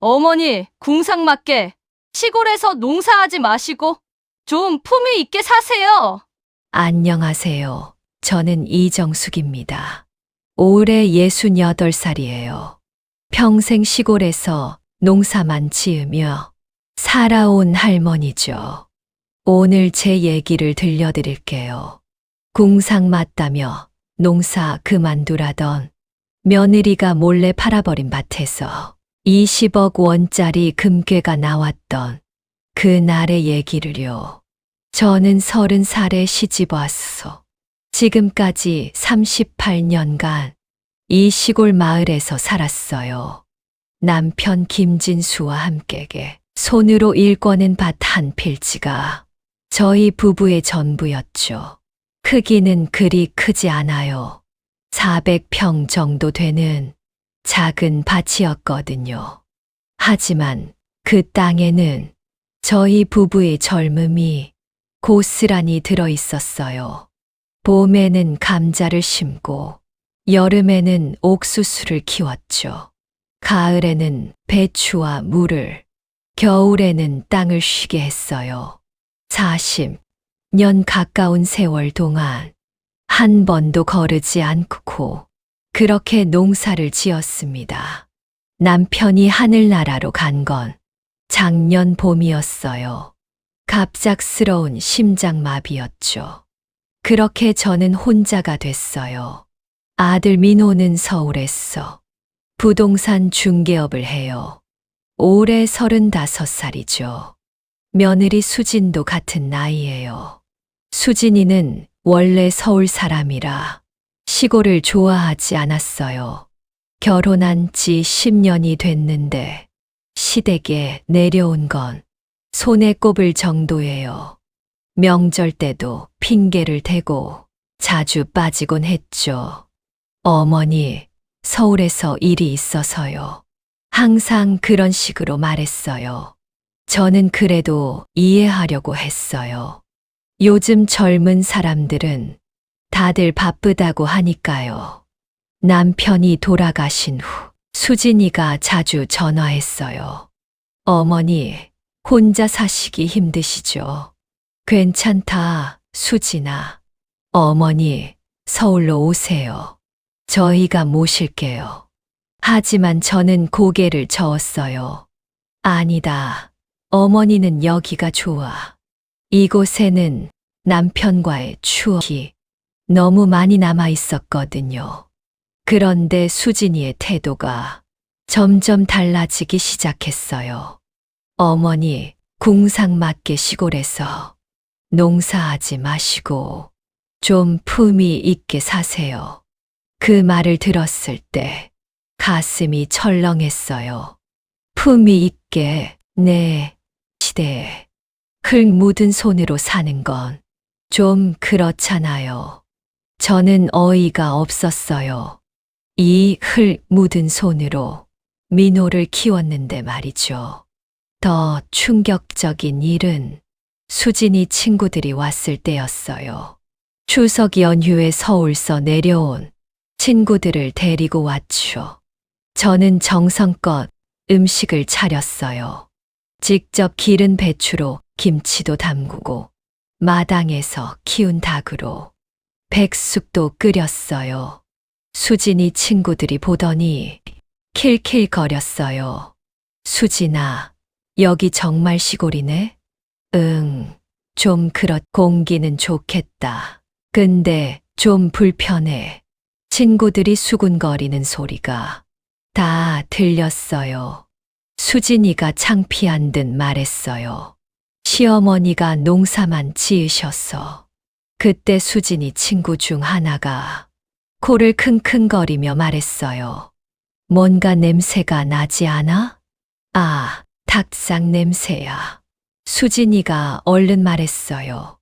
어머니, 궁상 맞게 시골에서 농사하지 마시고 좀 품위 있게 사세요. 안녕하세요. 저는 이정숙입니다. 올해 68살이에요. 평생 시골에서 농사만 지으며 살아온 할머니죠. 오늘 제 얘기를 들려드릴게요. 궁상 맞다며 농사 그만두라던 며느리가 몰래 팔아버린 밭에서 20억 원짜리 금괴가 나왔던 그날의 얘기를요. 저는 30살에 시집 왔어. 지금까지 38년간 이 시골 마을에서 살았어요. 남편 김진수와 함께 손으로 일궈낸 밭 한 필지가 저희 부부의 전부였죠. 크기는 그리 크지 않아요. 400평 정도 되는 작은 밭이었거든요. 하지만 그 땅에는 저희 부부의 젊음이 고스란히 들어 있었어요. 봄에는 감자를 심고 여름에는 옥수수를 키웠죠. 가을에는 배추와 물을, 겨울에는 땅을 쉬게 했어요. 40년 가까운 세월 동안 한 번도 거르지 않고 그렇게 농사를 지었습니다. 남편이 하늘나라로 간 건 작년 봄이었어요. 갑작스러운 심장마비였죠. 그렇게 저는 혼자가 됐어요. 아들 민호는 서울에서 부동산 중개업을 해요. 올해 35살이죠. 며느리 수진도 같은 나이예요. 수진이는 원래 서울 사람이라 시골을 좋아하지 않았어요. 결혼한 지 10년이 됐는데 시댁에 내려온 건 손에 꼽을 정도예요. 명절 때도 핑계를 대고 자주 빠지곤 했죠. 어머니, 서울에서 일이 있어서요. 항상 그런 식으로 말했어요. 저는 그래도 이해하려고 했어요. 요즘 젊은 사람들은 다들 바쁘다고 하니까요. 남편이 돌아가신 후 수진이가 자주 전화했어요. 어머니, 혼자 사시기 힘드시죠? 괜찮다, 수진아. 어머니, 서울로 오세요. 저희가 모실게요. 하지만 저는 고개를 저었어요. 아니다. 어머니는 여기가 좋아. 이곳에는 남편과의 추억이 너무 많이 남아 있었거든요. 그런데 수진이의 태도가 점점 달라지기 시작했어요. 어머니, 궁상 맞게 시골에서 농사하지 마시고 좀 품위 있게 사세요. 그 말을 들었을 때 가슴이 철렁했어요. 품위 있게, 네, 시대에 흙 묻은 손으로 사는 건 좀 그렇잖아요. 저는 어이가 없었어요. 이 흙 묻은 손으로 민호를 키웠는데 말이죠. 더 충격적인 일은 수진이 친구들이 왔을 때였어요. 추석 연휴에 서울서 내려온 친구들을 데리고 왔죠. 저는 정성껏 음식을 차렸어요. 직접 기른 배추로 김치도 담그고 마당에서 키운 닭으로 백숙도 끓였어요. 수진이 친구들이 보더니 킬킬거렸어요. 수진아, 여기 정말 시골이네? 응, 좀 공기는 좋겠다. 근데 좀 불편해. 친구들이 수군거리는 소리가 다 들렸어요. 수진이가 창피한 듯 말했어요. 시어머니가 농사만 지으셔서. 그때 수진이 친구 중 하나가 코를 킁킁거리며 말했어요. 뭔가 냄새가 나지 않아? 아, 닭상 냄새야. 수진이가 얼른 말했어요.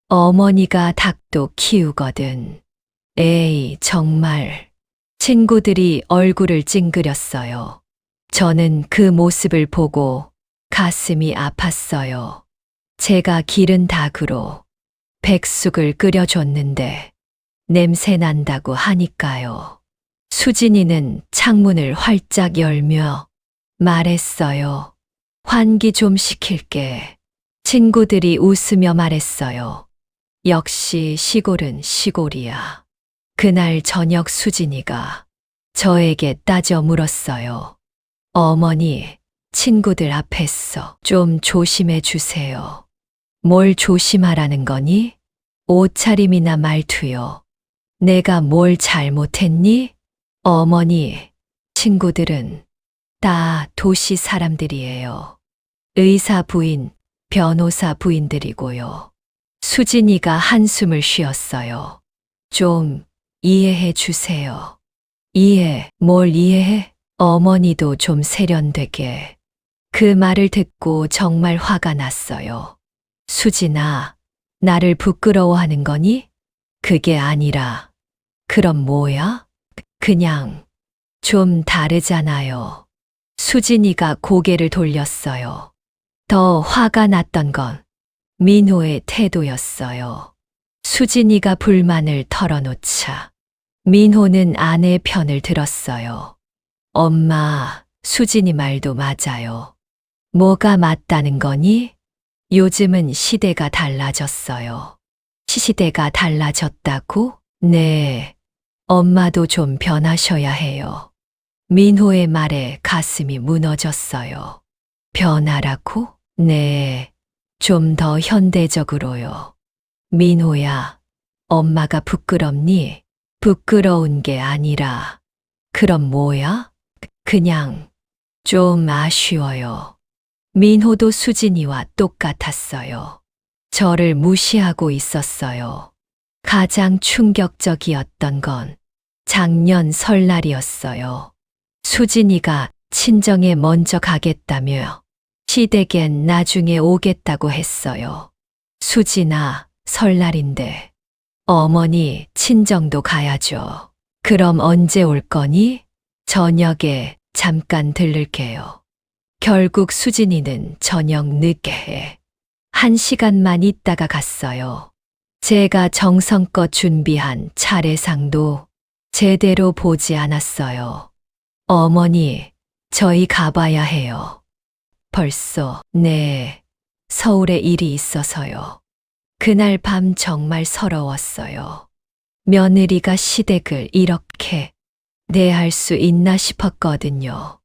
어머니가 닭도 키우거든. 에이, 정말. 친구들이 얼굴을 찡그렸어요. 저는 그 모습을 보고 가슴이 아팠어요. 제가 기른 닭으로 백숙을 끓여줬는데 냄새 난다고 하니까요. 수진이는 창문을 활짝 열며 말했어요. 환기 좀 시킬게. 친구들이 웃으며 말했어요. 역시 시골은 시골이야. 그날 저녁 수진이가 저에게 따져 물었어요. 어머니, 친구들 앞에서 좀 조심해 주세요. 뭘 조심하라는 거니? 옷차림이나 말투요. 내가 뭘 잘못했니? 어머니, 친구들은 다 도시 사람들이에요. 의사 부인, 변호사 부인들이고요. 수진이가 한숨을 쉬었어요. 좀 이해해 주세요. 뭘 이해해? 어머니도 좀 세련되게. 그 말을 듣고 정말 화가 났어요. 수진아, 나를 부끄러워하는 거니? 그게 아니라, 그럼 뭐야? 그냥 좀 다르잖아요. 수진이가 고개를 돌렸어요. 더 화가 났던 건 민호의 태도였어요. 수진이가 불만을 털어놓자 민호는 아내 편을 들었어요. 엄마, 수진이 말도 맞아요. 뭐가 맞다는 거니? 요즘은 시대가 달라졌어요. 시대가 달라졌다고? 네. 엄마도 좀 변하셔야 해요. 민호의 말에 가슴이 무너졌어요. 변하라고? 네. 좀 더 현대적으로요. 민호야, 엄마가 부끄럽니? 부끄러운 게 아니라, 그럼 뭐야? 그냥 좀 아쉬워요. 민호도 수진이와 똑같았어요. 저를 무시하고 있었어요. 가장 충격적이었던 건 작년 설날이었어요. 수진이가 친정에 먼저 가겠다며 시댁엔 나중에 오겠다고 했어요. 수진아, 설날인데 어머니 친정도 가야죠. 그럼 언제 올 거니? 저녁에 잠깐 들를게요. 결국 수진이는 저녁 늦게 1시간만 있다가 갔어요. 제가 정성껏 준비한 차례상도 제대로 보지 않았어요. 어머니, 저희 가봐야 해요. 벌써, 네, 서울에 일이 있어서요. 그날 밤 정말 서러웠어요. 며느리가 시댁을 이렇게 대할 수 있나 싶었거든요.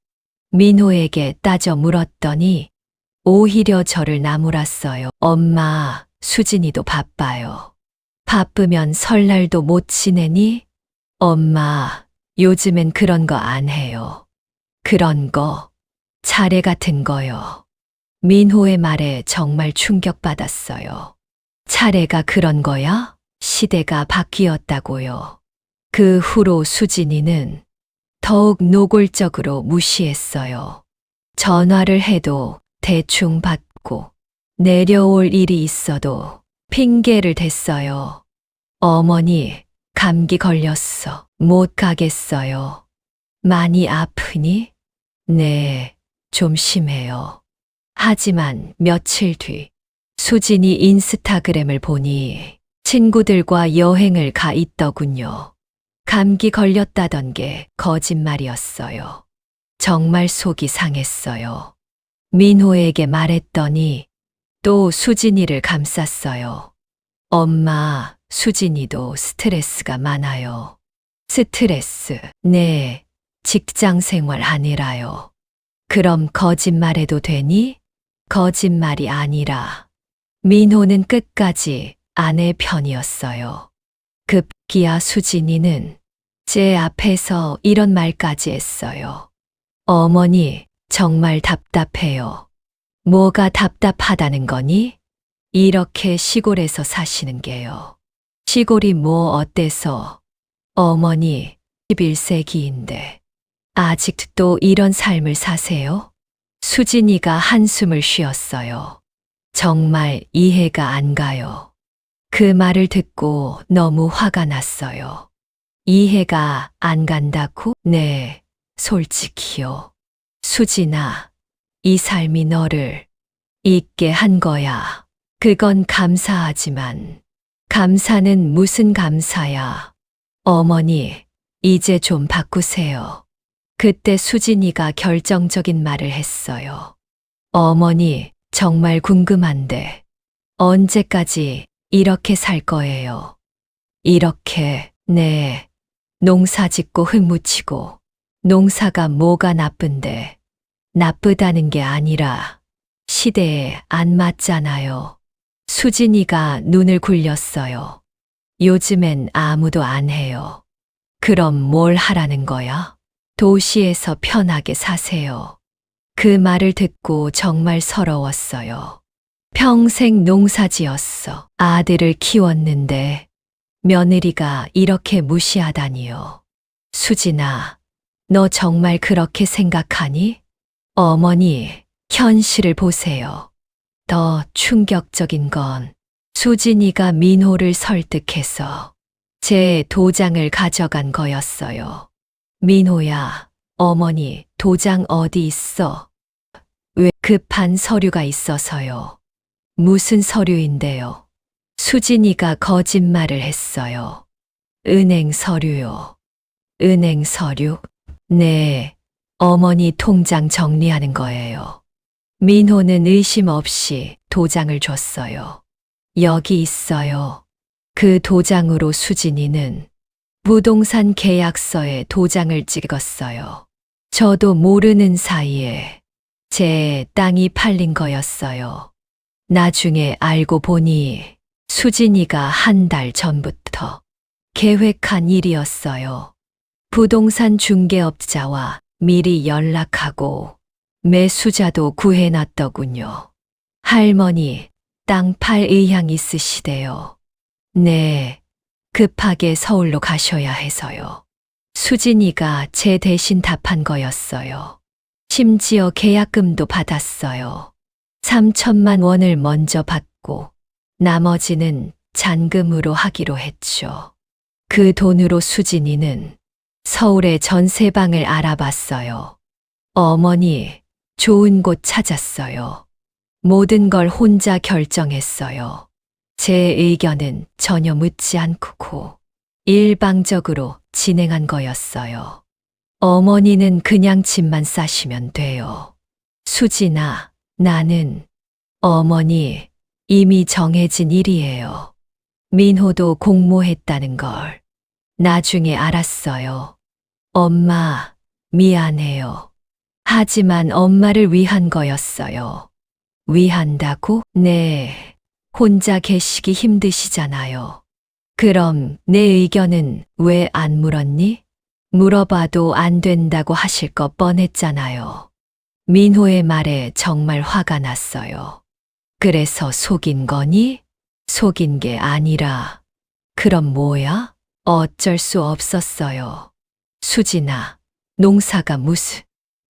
민호에게 따져 물었더니 오히려 저를 나무랐어요. 엄마, 수진이도 바빠요. 바쁘면 설날도 못 지내니? 엄마, 요즘엔 그런 거 안 해요. 그런 거, 차례 같은 거요. 민호의 말에 정말 충격받았어요. 차례가 그런 거야? 시대가 바뀌었다고요. 그 후로 수진이는 더욱 노골적으로 무시했어요. 전화를 해도 대충 받고 내려올 일이 있어도 핑계를 댔어요. 어머니, 감기 걸렸어. 못 가겠어요. 많이 아프니? 네, 좀 심해요. 하지만 며칠 뒤 수진이 인스타그램을 보니 친구들과 여행을 가 있더군요. 감기 걸렸다던 게 거짓말이었어요. 정말 속이 상했어요. 민호에게 말했더니 또 수진이를 감쌌어요. 엄마, 수진이도 스트레스가 많아요. 스트레스, 네, 직장 생활 아니라요. 그럼 거짓말해도 되니? 거짓말이 아니라 민호는 끝까지 아내 편이었어요. 급기야 수진이는 제 앞에서 이런 말까지 했어요. 어머니, 정말 답답해요. 뭐가 답답하다는 거니? 이렇게 시골에서 사시는 게요. 시골이 뭐 어때서? 어머니, 11세기인데 아직도 이런 삶을 사세요? 수진이가 한숨을 쉬었어요. 정말 이해가 안 가요. 그 말을 듣고 너무 화가 났어요. 이해가 안 간다고? 네, 솔직히요. 수진아, 이 삶이 너를 있게 한 거야. 그건 감사하지만 감사는 무슨 감사야. 어머니, 이제 좀 바꾸세요. 그때 수진이가 결정적인 말을 했어요. 어머니, 정말 궁금한데, 언제까지 이렇게 살 거예요? 이렇게, 네. 농사 짓고 흙 묻히고, 농사가 뭐가 나쁜데, 나쁘다는 게 아니라, 시대에 안 맞잖아요. 수진이가 눈을 굴렸어요. 요즘엔 아무도 안 해요. 그럼 뭘 하라는 거야? 도시에서 편하게 사세요. 그 말을 듣고 정말 서러웠어요. 평생 농사 지었어. 아들을 키웠는데 며느리가 이렇게 무시하다니요. 수진아, 너 정말 그렇게 생각하니? 어머니, 현실을 보세요. 더 충격적인 건 수진이가 민호를 설득해서 제 도장을 가져간 거였어요. 민호야, 어머니, 도장 어디 있어? 왜 급한 서류가 있어서요. 무슨 서류인데요? 수진이가 거짓말을 했어요. 은행 서류요. 은행 서류? 네, 어머니 통장 정리하는 거예요. 민호는 의심 없이 도장을 줬어요. 여기 있어요. 그 도장으로 수진이는 부동산 계약서에 도장을 찍었어요. 저도 모르는 사이에 제 땅이 팔린 거였어요. 나중에 알고 보니 수진이가 한 달 전부터 계획한 일이었어요. 부동산 중개업자와 미리 연락하고 매수자도 구해놨더군요. 할머니, 땅 팔 의향 있으시대요. 네, 급하게 서울로 가셔야 해서요. 수진이가 제 대신 답한 거였어요. 심지어 계약금도 받았어요. 3천만 원을 먼저 받고 나머지는 잔금으로 하기로 했죠. 그 돈으로 수진이는 서울의 전세방을 알아봤어요. 어머니, 좋은 곳 찾았어요. 모든 걸 혼자 결정했어요. 제 의견은 전혀 묻지 않고 일방적으로 진행한 거였어요. 어머니는 그냥 집만 싸시면 돼요. 수진아, 나는 어머니 이미 정해진 일이에요. 민호도 공모했다는 걸 나중에 알았어요. 엄마, 미안해요. 하지만 엄마를 위한 거였어요. 위한다고? 네. 혼자 계시기 힘드시잖아요. 그럼 내 의견은 왜 안 물었니? 물어봐도 안 된다고 하실 거 뻔했잖아요. 민호의 말에 정말 화가 났어요. 그래서 속인 거니? 속인 게 아니라, 그럼 뭐야? 어쩔 수 없었어요. 수진아, 농사가 무슨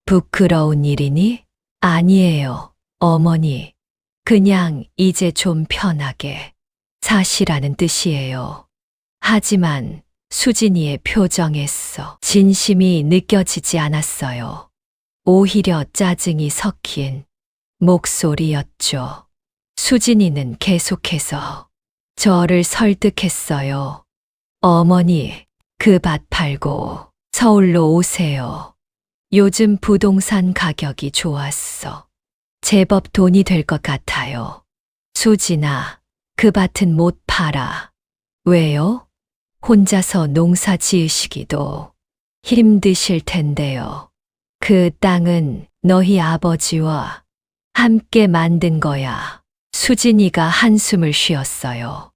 부끄러운 일이니? 아니에요, 어머니. 그냥 이제 좀 편하게 사시라는 뜻이에요. 하지만 수진이의 표정에서 진심이 느껴지지 않았어요. 오히려 짜증이 섞인 목소리였죠. 수진이는 계속해서 저를 설득했어요. 어머니, 그 밭 팔고 서울로 오세요. 요즘 부동산 가격이 좋았어. 제법 돈이 될 것 같아요. 수진아, 그 밭은 못 팔아. 왜요? 혼자서 농사 지으시기도 힘드실 텐데요. 그 땅은 너희 아버지와 함께 만든 거야. 수진이가 한숨을 쉬었어요.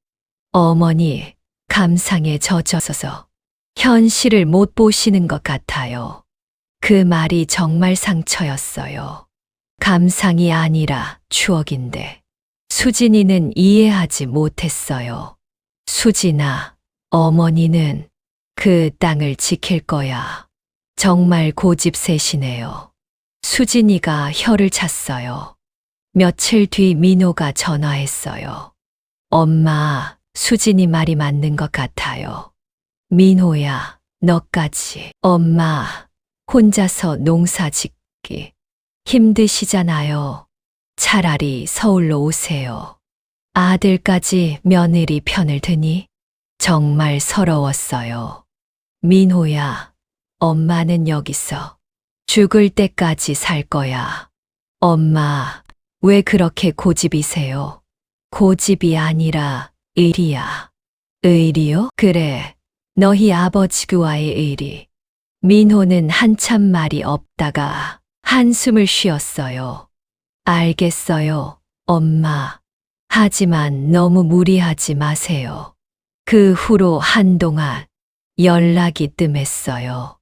어머니, 감상에 젖어서 현실을 못 보시는 것 같아요. 그 말이 정말 상처였어요. 감상이 아니라 추억인데 수진이는 이해하지 못했어요. 수진아, 어머니는 그 땅을 지킬 거야. 정말 고집세시네요. 수진이가 혀를 찼어요. 며칠 뒤 민호가 전화했어요. 엄마, 수진이 말이 맞는 것 같아요. 민호야, 너까지. 엄마, 혼자서 농사 짓기 힘드시잖아요. 차라리 서울로 오세요. 아들까지 며느리 편을 드니 정말 서러웠어요. 민호야, 엄마는 여기서 죽을 때까지 살 거야. 엄마, 왜 그렇게 고집이세요? 고집이 아니라 의리야. 의리요? 그래, 너희 아버지와의 의리. 민호는 한참 말이 없다가 한숨을 쉬었어요. 알겠어요, 엄마. 하지만 너무 무리하지 마세요. 그 후로 한동안 연락이 뜸했어요.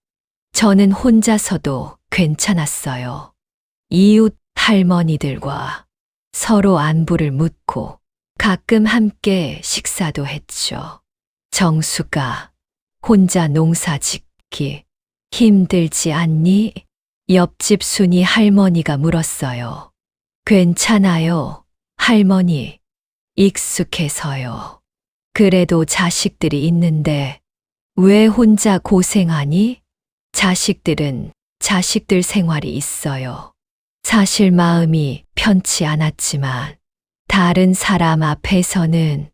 저는 혼자서도 괜찮았어요. 이웃 할머니들과 서로 안부를 묻고 가끔 함께 식사도 했죠. 정수가 혼자 농사 짓기 힘들지 않니? 옆집 순이 할머니가 물었어요. 괜찮아요, 할머니. 익숙해서요. 그래도 자식들이 있는데 왜 혼자 고생하니? 자식들은 자식들 생활이 있어요. 사실 마음이 편치 않았지만 다른 사람 앞에서는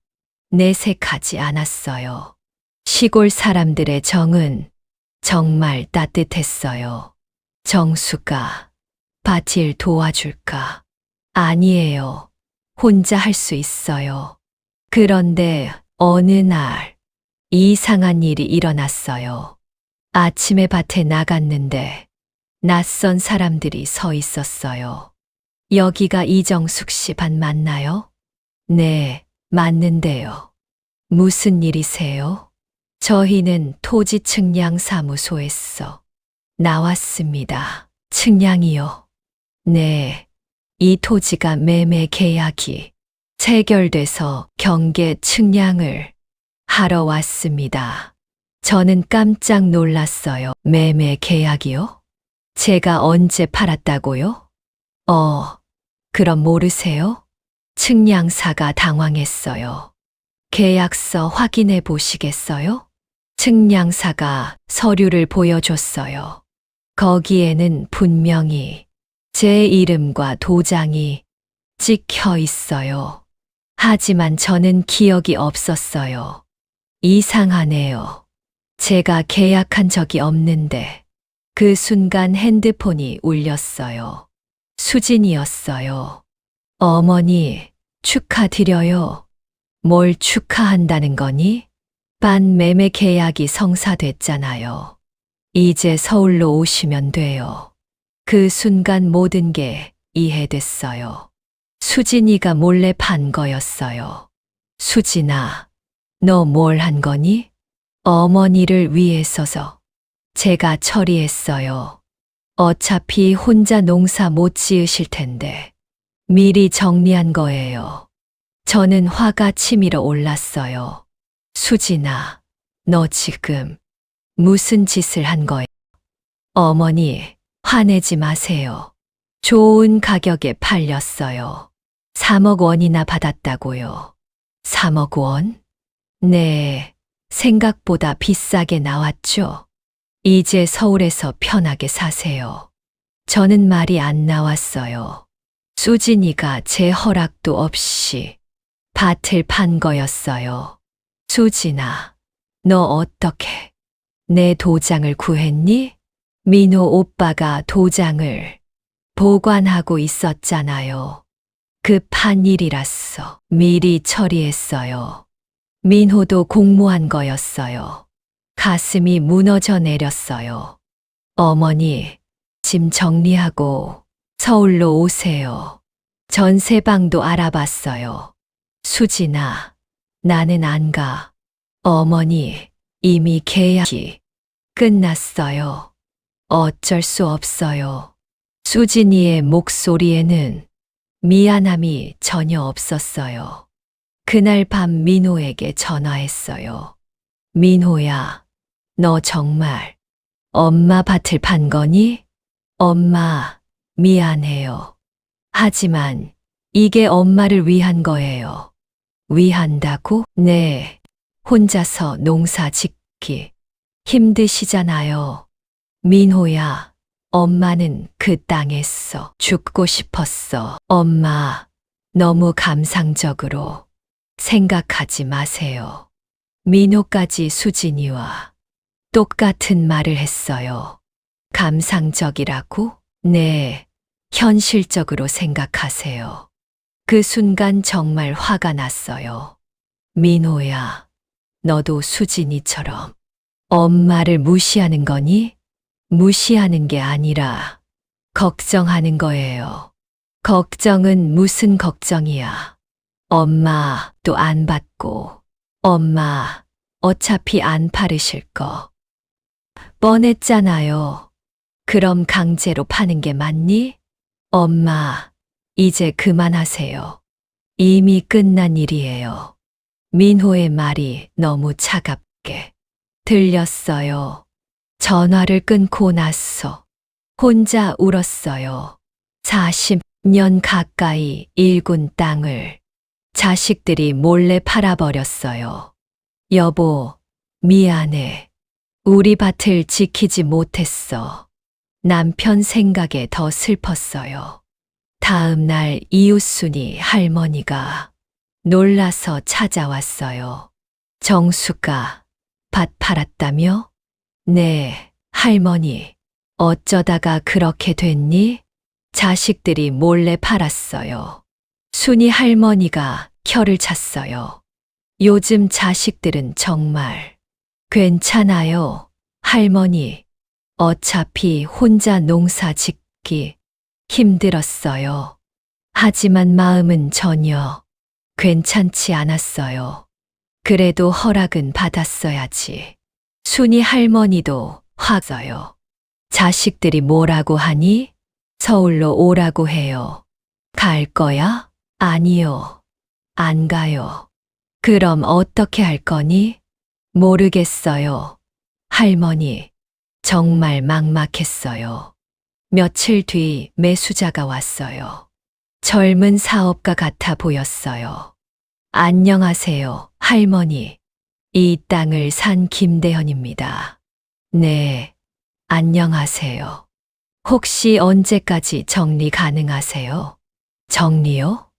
내색하지 않았어요. 시골 사람들의 정은 정말 따뜻했어요. 정수가 밭일 도와줄까? 아니에요. 혼자 할 수 있어요. 그런데 어느 날 이상한 일이 일어났어요. 아침에 밭에 나갔는데 낯선 사람들이 서 있었어요. 여기가 이정숙 씨 밭 맞나요? 네, 맞는데요. 무슨 일이세요? 저희는 토지 측량 사무소에서 나왔습니다. 측량이요? 네, 이 토지가 매매 계약이 체결돼서 경계 측량을 하러 왔습니다. 저는 깜짝 놀랐어요. 매매 계약이요? 제가 언제 팔았다고요? 그럼 모르세요? 측량사가 당황했어요. 계약서 확인해 보시겠어요? 측량사가 서류를 보여줬어요. 거기에는 분명히 제 이름과 도장이 찍혀 있어요. 하지만 저는 기억이 없었어요. 이상하네요. 제가 계약한 적이 없는데 그 순간 핸드폰이 울렸어요. 수진이었어요. 어머니, 축하드려요. 뭘 축하한다는 거니? 반 매매 계약이 성사됐잖아요. 이제 서울로 오시면 돼요. 그 순간 모든 게 이해됐어요. 수진이가 몰래 판 거였어요. 수진아, 너 뭘 한 거니? 어머니를 위해서서 제가 처리했어요. 어차피 혼자 농사 못 지으실 텐데 미리 정리한 거예요. 저는 화가 치밀어 올랐어요. 수진아, 너 지금 무슨 짓을 한 거야? 어머니, 화내지 마세요. 좋은 가격에 팔렸어요. 3억 원이나 받았다고요. 3억 원? 네, 생각보다 비싸게 나왔죠. 이제 서울에서 편하게 사세요. 저는 말이 안 나왔어요. 수진이가 제 허락도 없이 밭을 판 거였어요. 수진아, 너 어떻게 내 도장을 구했니? 민호 오빠가 도장을 보관하고 있었잖아요. 급한 일이라서 미리 처리했어요. 민호도 공모한 거였어요. 가슴이 무너져 내렸어요. 어머니, 짐 정리하고 서울로 오세요. 전세방도 알아봤어요. 수진아, 나는 안 가. 어머니, 이미 계약이 끝났어요. 어쩔 수 없어요. 수진이의 목소리에는 미안함이 전혀 없었어요. 그날 밤 민호에게 전화했어요. 민호야, 너 정말 엄마 밭을 판 거니? 엄마, 미안해요. 하지만 이게 엄마를 위한 거예요. 위한다고? 네, 혼자서 농사 짓기 힘드시잖아요. 민호야, 엄마는 그 땅에서 죽고 싶었어. 엄마, 너무 감상적으로 생각하지 마세요. 민호까지 수진이와 똑같은 말을 했어요. 감상적이라고? 네, 현실적으로 생각하세요. 그 순간 정말 화가 났어요. 민호야, 너도 수진이처럼 엄마를 무시하는 거니? 무시하는 게 아니라 걱정하는 거예요. 걱정은 무슨 걱정이야. 엄마 또 안 받고, 엄마 어차피 안 팔으실 거 뻔했잖아요. 그럼 강제로 파는 게 맞니? 엄마, 이제 그만하세요. 이미 끝난 일이에요. 민호의 말이 너무 차갑게 들렸어요. 전화를 끊고 나서 혼자 울었어요. 40년 가까이 일군 땅을 자식들이 몰래 팔아버렸어요. 여보, 미안해. 우리 밭을 지키지 못했어. 남편 생각에 더 슬펐어요. 다음 날 이웃순이 할머니가 놀라서 찾아왔어요. 정수가 밭 팔았다며? 네, 할머니. 어쩌다가 그렇게 됐니? 자식들이 몰래 팔았어요. 순이 할머니가 혀를 찼어요. 요즘 자식들은 정말 괜찮아요, 할머니. 어차피 혼자 농사 짓기 힘들었어요. 하지만 마음은 전혀 괜찮지 않았어요. 그래도 허락은 받았어야지. 순이 할머니도 화져요. 자식들이 뭐라고 하니? 서울로 오라고 해요. 갈 거야? 아니요. 안 가요. 그럼 어떻게 할 거니? 모르겠어요. 할머니, 정말 막막했어요. 며칠 뒤 매수자가 왔어요. 젊은 사업가 같아 보였어요. 안녕하세요, 할머니. 이 땅을 산 김대현입니다. 네, 안녕하세요. 혹시 언제까지 정리 가능하세요? 정리요?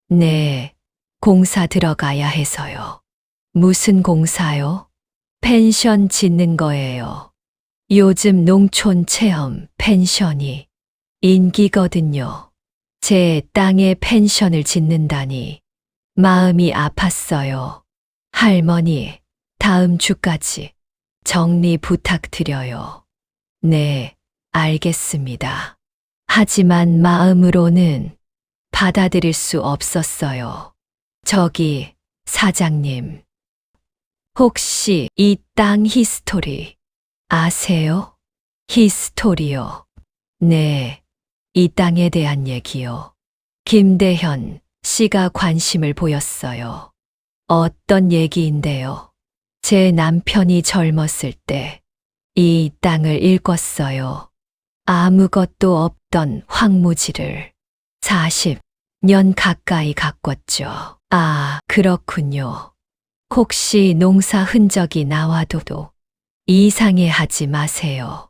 네, 공사 들어가야 해서요. 무슨 공사요? 펜션 짓는 거예요. 요즘 농촌 체험 펜션이 인기거든요. 제 땅에 펜션을 짓는다니 마음이 아팠어요. 할머니, 다음 주까지 정리 부탁드려요. 네, 알겠습니다. 하지만 마음으로는 받아들일 수 없었어요. 저기, 사장님. 혹시 이 땅 히스토리 아세요? 히스토리요. 네, 이 땅에 대한 얘기요. 김대현 씨가 관심을 보였어요. 어떤 얘기인데요? 제 남편이 젊었을 때 이 땅을 일궜어요. 아무것도 없던 황무지를 40년 가까이 가꿨죠. 아, 그렇군요. 혹시 농사 흔적이 나와도 이상해하지 마세요.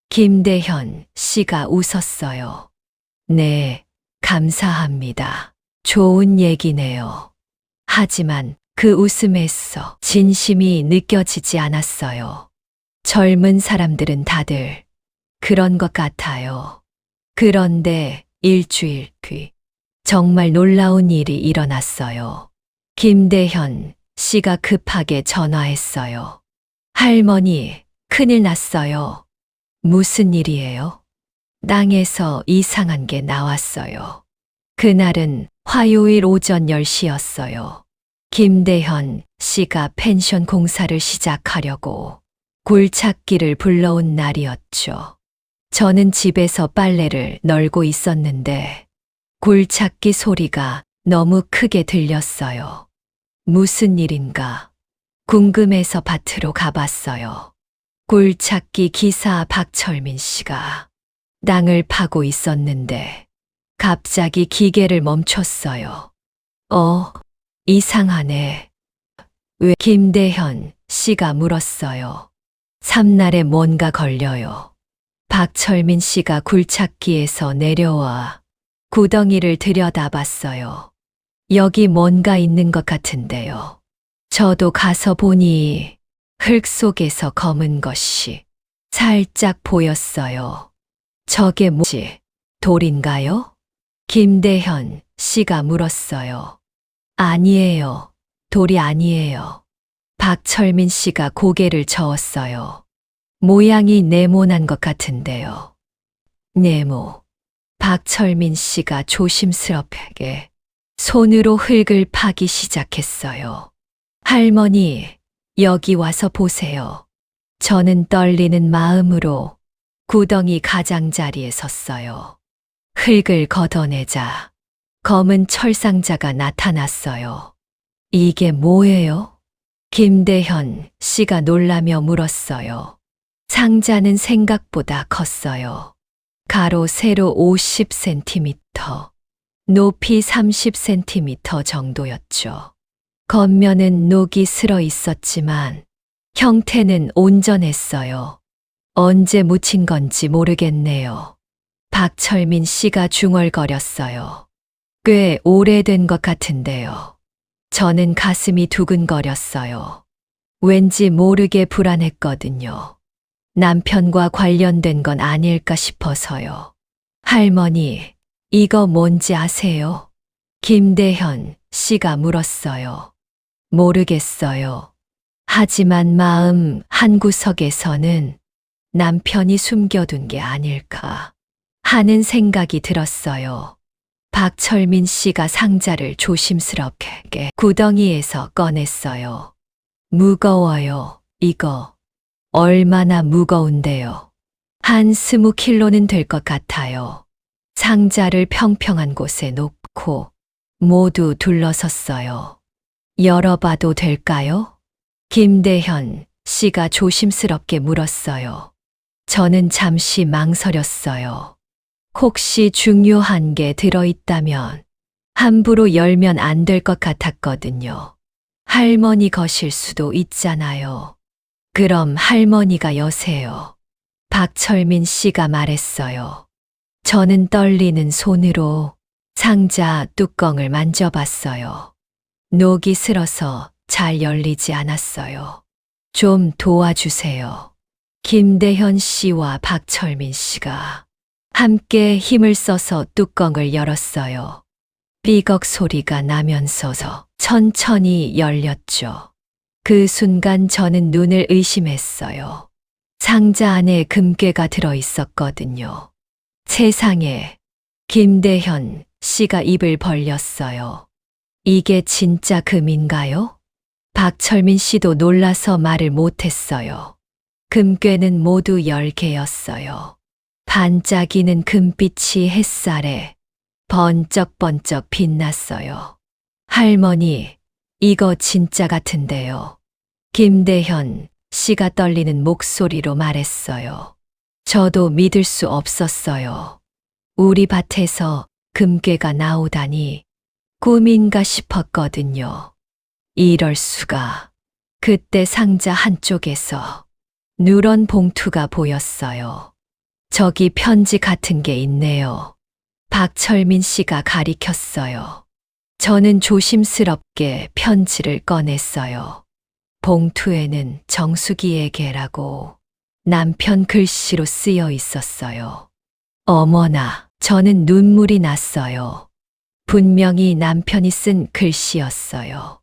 김대현 씨가 웃었어요. 네, 감사합니다. 좋은 얘기네요. 하지만 그 웃음에서 진심이 느껴지지 않았어요. 젊은 사람들은 다들 그런 것 같아요. 그런데 일주일 뒤 정말 놀라운 일이 일어났어요. 김대현 씨가 급하게 전화했어요. 할머니, 큰일 났어요. 무슨 일이에요? 땅에서 이상한 게 나왔어요. 그날은 화요일 오전 10시였어요. 김대현 씨가 펜션 공사를 시작하려고 굴착기를 불러온 날이었죠. 저는 집에서 빨래를 널고 있었는데 굴착기 소리가 너무 크게 들렸어요. 무슨 일인가 궁금해서 밭으로 가봤어요. 굴착기 기사 박철민 씨가 땅을 파고 있었는데 갑자기 기계를 멈췄어요. 이상하네. 왜? 김대현 씨가 물었어요. 삼날에 뭔가 걸려요. 박철민 씨가 굴착기에서 내려와 구덩이를 들여다봤어요. 여기 뭔가 있는 것 같은데요. 저도 가서 보니 흙 속에서 검은 것이 살짝 보였어요. 저게 뭐지? 돌인가요? 김대현 씨가 물었어요. 아니에요. 돌이 아니에요. 박철민 씨가 고개를 저었어요. 모양이 네모난 것 같은데요. 네모. 박철민 씨가 조심스럽게 손으로 흙을 파기 시작했어요. 할머니, 여기 와서 보세요. 저는 떨리는 마음으로 구덩이 가장자리에 섰어요. 흙을 걷어내자 검은 철상자가 나타났어요. 이게 뭐예요? 김대현 씨가 놀라며 물었어요. 상자는 생각보다 컸어요. 가로 세로 50cm, 높이 30cm 정도였죠. 겉면은 녹이 슬어 있었지만 형태는 온전했어요. 언제 묻힌 건지 모르겠네요. 박철민 씨가 중얼거렸어요. 꽤 오래된 것 같은데요. 저는 가슴이 두근거렸어요. 왠지 모르게 불안했거든요. 남편과 관련된 건 아닐까 싶어서요. 할머니, 이거 뭔지 아세요? 김대현 씨가 물었어요. 모르겠어요. 하지만 마음 한구석에서는 남편이 숨겨둔 게 아닐까 하는 생각이 들었어요. 박철민 씨가 상자를 조심스럽게 구덩이에서 꺼냈어요. 무거워요, 이거. 얼마나 무거운데요. 한 20kg는 될 것 같아요. 상자를 평평한 곳에 놓고 모두 둘러섰어요. 열어봐도 될까요? 김대현 씨가 조심스럽게 물었어요. 저는 잠시 망설였어요. 혹시 중요한 게 들어있다면 함부로 열면 안 될 것 같았거든요. 할머니 거실 수도 있잖아요. 그럼 할머니가 여세요. 박철민 씨가 말했어요. 저는 떨리는 손으로 상자 뚜껑을 만져봤어요. 녹이 슬어서 잘 열리지 않았어요. 좀 도와주세요. 김대현 씨와 박철민 씨가 함께 힘을 써서 뚜껑을 열었어요. 삐걱 소리가 나면서 천천히 열렸죠. 그 순간 저는 눈을 의심했어요. 상자 안에 금괴가 들어 있었거든요. 세상에, 김대현 씨가 입을 벌렸어요. 이게 진짜 금인가요? 박철민 씨도 놀라서 말을 못했어요. 금괴는 모두 10개였어요. 반짝이는 금빛이 햇살에 번쩍번쩍 빛났어요. 할머니, 이거 진짜 같은데요. 김대현 씨가 떨리는 목소리로 말했어요. 저도 믿을 수 없었어요. 우리 밭에서 금괴가 나오다니 꿈인가 싶었거든요. 이럴 수가. 그때 상자 한쪽에서 누런 봉투가 보였어요. 저기 편지 같은 게 있네요. 박철민 씨가 가리켰어요. 저는 조심스럽게 편지를 꺼냈어요. 봉투에는 정수기에게라고 남편 글씨로 쓰여 있었어요. 어머나, 저는 눈물이 났어요. 분명히 남편이 쓴 글씨였어요.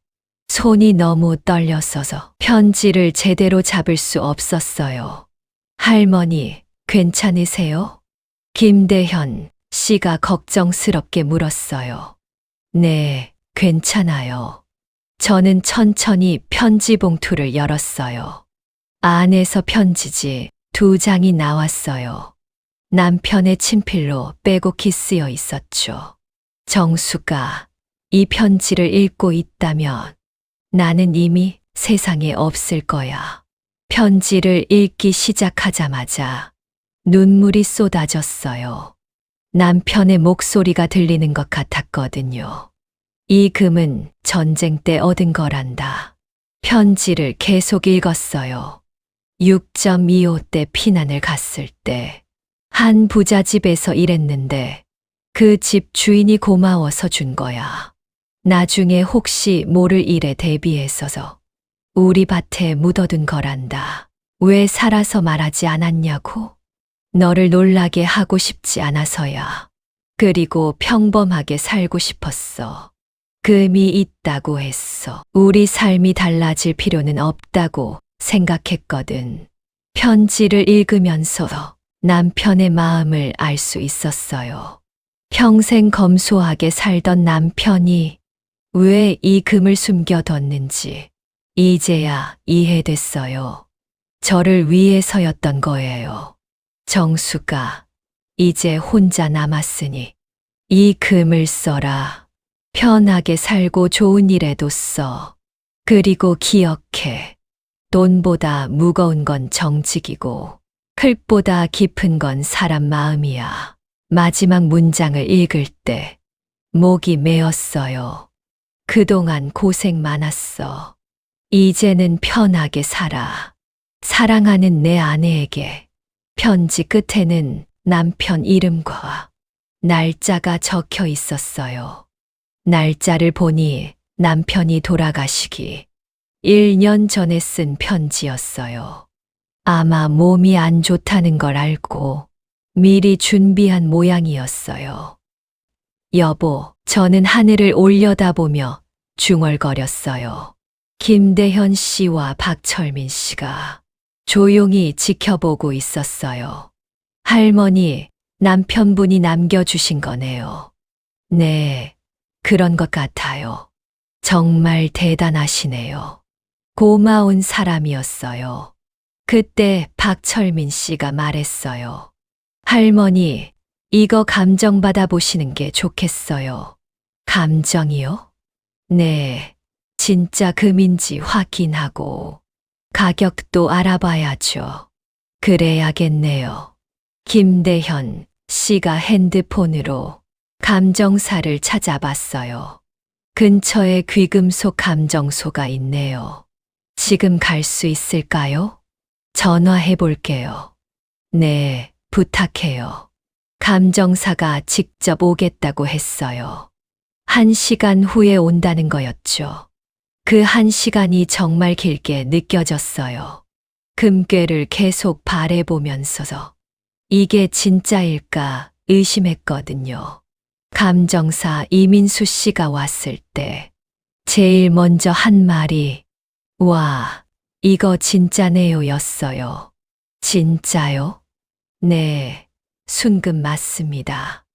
손이 너무 떨려서 편지를 제대로 잡을 수 없었어요. 할머니, 괜찮으세요? 김대현 씨가 걱정스럽게 물었어요. 네, 괜찮아요. 저는 천천히 편지 봉투를 열었어요. 안에서 편지지 2장이 나왔어요. 남편의 친필로 빼곡히 쓰여 있었죠. 정수가 이 편지를 읽고 있다면 나는 이미 세상에 없을 거야. 편지를 읽기 시작하자마자 눈물이 쏟아졌어요. 남편의 목소리가 들리는 것 같았거든요. 이 금은 전쟁 때 얻은 거란다. 편지를 계속 읽었어요. 6.25 때 피난을 갔을 때 한 부잣집에서 일했는데 그 집 주인이 고마워서 준 거야. 나중에 혹시 모를 일에 대비해서서 우리 밭에 묻어둔 거란다. 왜 살아서 말하지 않았냐고? 너를 놀라게 하고 싶지 않아서야. 그리고 평범하게 살고 싶었어. 금이 있다고 했어. 우리 삶이 달라질 필요는 없다고 생각했거든. 편지를 읽으면서 남편의 마음을 알 수 있었어요. 평생 검소하게 살던 남편이 왜 이 금을 숨겨뒀는지 이제야 이해됐어요. 저를 위해서였던 거예요. 정수가 이제 혼자 남았으니 이 금을 써라. 편하게 살고 좋은 일에도 써. 그리고 기억해. 돈보다 무거운 건 정직이고 클보다 깊은 건 사람 마음이야. 마지막 문장을 읽을 때 목이 메었어요. 그동안 고생 많았어. 이제는 편하게 살아. 사랑하는 내 아내에게. 편지 끝에는 남편 이름과 날짜가 적혀 있었어요. 날짜를 보니 남편이 돌아가시기 1년 전에 쓴 편지였어요. 아마 몸이 안 좋다는 걸 알고 미리 준비한 모양이었어요. 여보, 저는 하늘을 올려다보며 중얼거렸어요. 김대현 씨와 박철민 씨가 조용히 지켜보고 있었어요. 할머니, 남편분이 남겨주신 거네요. 네, 그런 것 같아요. 정말 대단하시네요. 고마운 사람이었어요. 그때 박철민 씨가 말했어요. 할머니, 이거 감정받아 보시는 게 좋겠어요. 감정이요? 네, 진짜 금인지 확인하고 가격도 알아봐야죠. 그래야겠네요. 김대현 씨가 핸드폰으로 감정사를 찾아봤어요. 근처에 귀금속 감정소가 있네요. 지금 갈 수 있을까요? 전화해 볼게요. 네, 부탁해요. 감정사가 직접 오겠다고 했어요. 1시간 후에 온다는 거였죠. 그 1시간이 정말 길게 느껴졌어요. 금괴를 계속 바라보면서 이게 진짜일까 의심했거든요. 감정사 이민수 씨가 왔을 때 제일 먼저 한 말이 와, 이거 진짜네요 였어요. 진짜요? 네, 순금 맞습니다.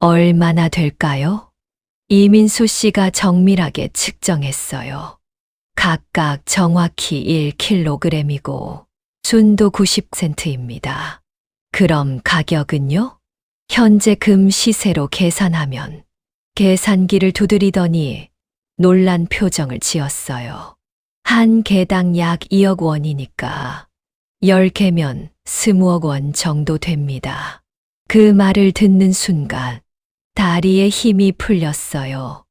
얼마나 될까요? 이민수 씨가 정밀하게 측정했어요. 각각 정확히 1kg이고 순도 90센트입니다. 그럼 가격은요? 현재 금 시세로 계산하면 계산기를 두드리더니 놀란 표정을 지었어요. 한 개당 약 2억 원이니까 10개면 20억 원 정도 됩니다. 그 말을 듣는 순간 다리에 힘이 풀렸어요.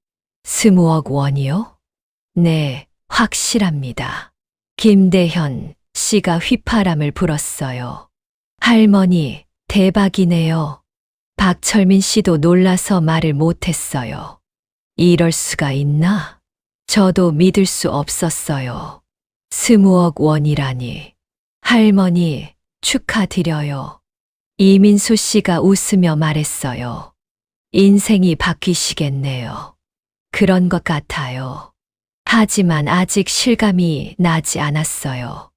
20억 원이요? 네, 확실합니다. 김대현 씨가 휘파람을 불었어요. 할머니, 대박이네요. 박철민 씨도 놀라서 말을 못했어요. 이럴 수가 있나? 저도 믿을 수 없었어요. 20억 원이라니. 할머니, 축하드려요. 이민수 씨가 웃으며 말했어요. 인생이 바뀌시겠네요. 그런 것 같아요. 하지만 아직 실감이 나지 않았어요.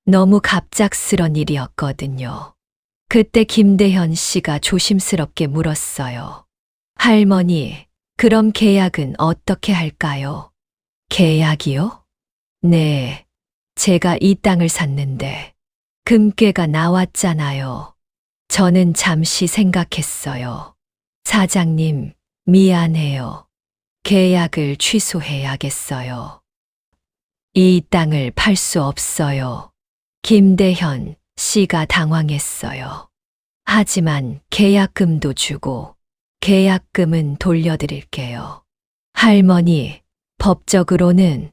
너무 갑작스런 일이었거든요. 그때 김대현 씨가 조심스럽게 물었어요. 할머니, 그럼 계약은 어떻게 할까요? 계약이요? 네, 제가 이 땅을 샀는데 금괴가 나왔잖아요. 저는 잠시 생각했어요. 사장님, 미안해요. 계약을 취소해야겠어요. 이 땅을 팔 수 없어요. 김대현 씨가 당황했어요. 하지만 계약금도 주고 계약금은 돌려드릴게요. 할머니, 법적으로는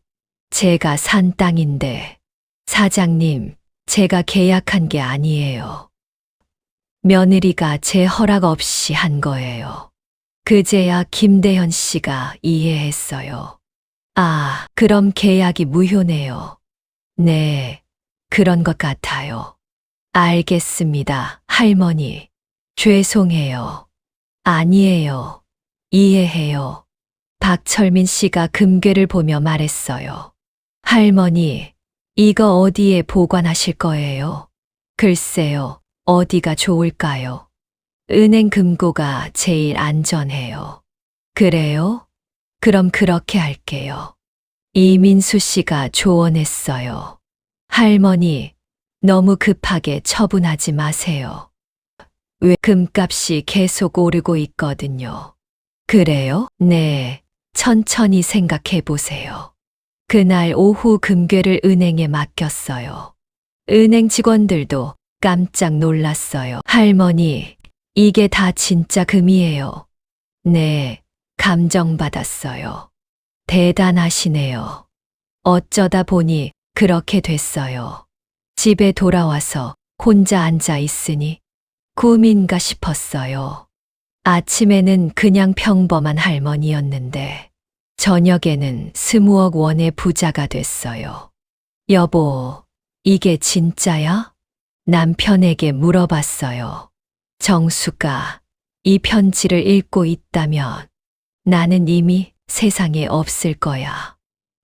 제가 산 땅인데 사장님, 제가 계약한 게 아니에요. 며느리가 제 허락 없이 한 거예요. 그제야 김대현 씨가 이해했어요. 아, 그럼 계약이 무효네요. 네, 그런 것 같아요. 알겠습니다, 할머니. 죄송해요. 아니에요. 이해해요. 박철민 씨가 금괴를 보며 말했어요. 할머니, 이거 어디에 보관하실 거예요? 글쎄요, 어디가 좋을까요? 은행 금고가 제일 안전해요. 그래요? 그럼 그렇게 할게요. 이민수 씨가 조언했어요. 할머니, 너무 급하게 처분하지 마세요. 왜 금값이 계속 오르고 있거든요. 그래요? 네, 천천히 생각해 보세요. 그날 오후 금괴를 은행에 맡겼어요. 은행 직원들도 깜짝 놀랐어요. 할머니, 이게 다 진짜 금이에요. 네, 감정받았어요. 대단하시네요. 어쩌다 보니 그렇게 됐어요. 집에 돌아와서 혼자 앉아 있으니 꿈인가 싶었어요. 아침에는 그냥 평범한 할머니였는데 저녁에는 20억 원의 부자가 됐어요. 여보, 이게 진짜야? 남편에게 물어봤어요. 정수가 이 편지를 읽고 있다면 나는 이미 세상에 없을 거야.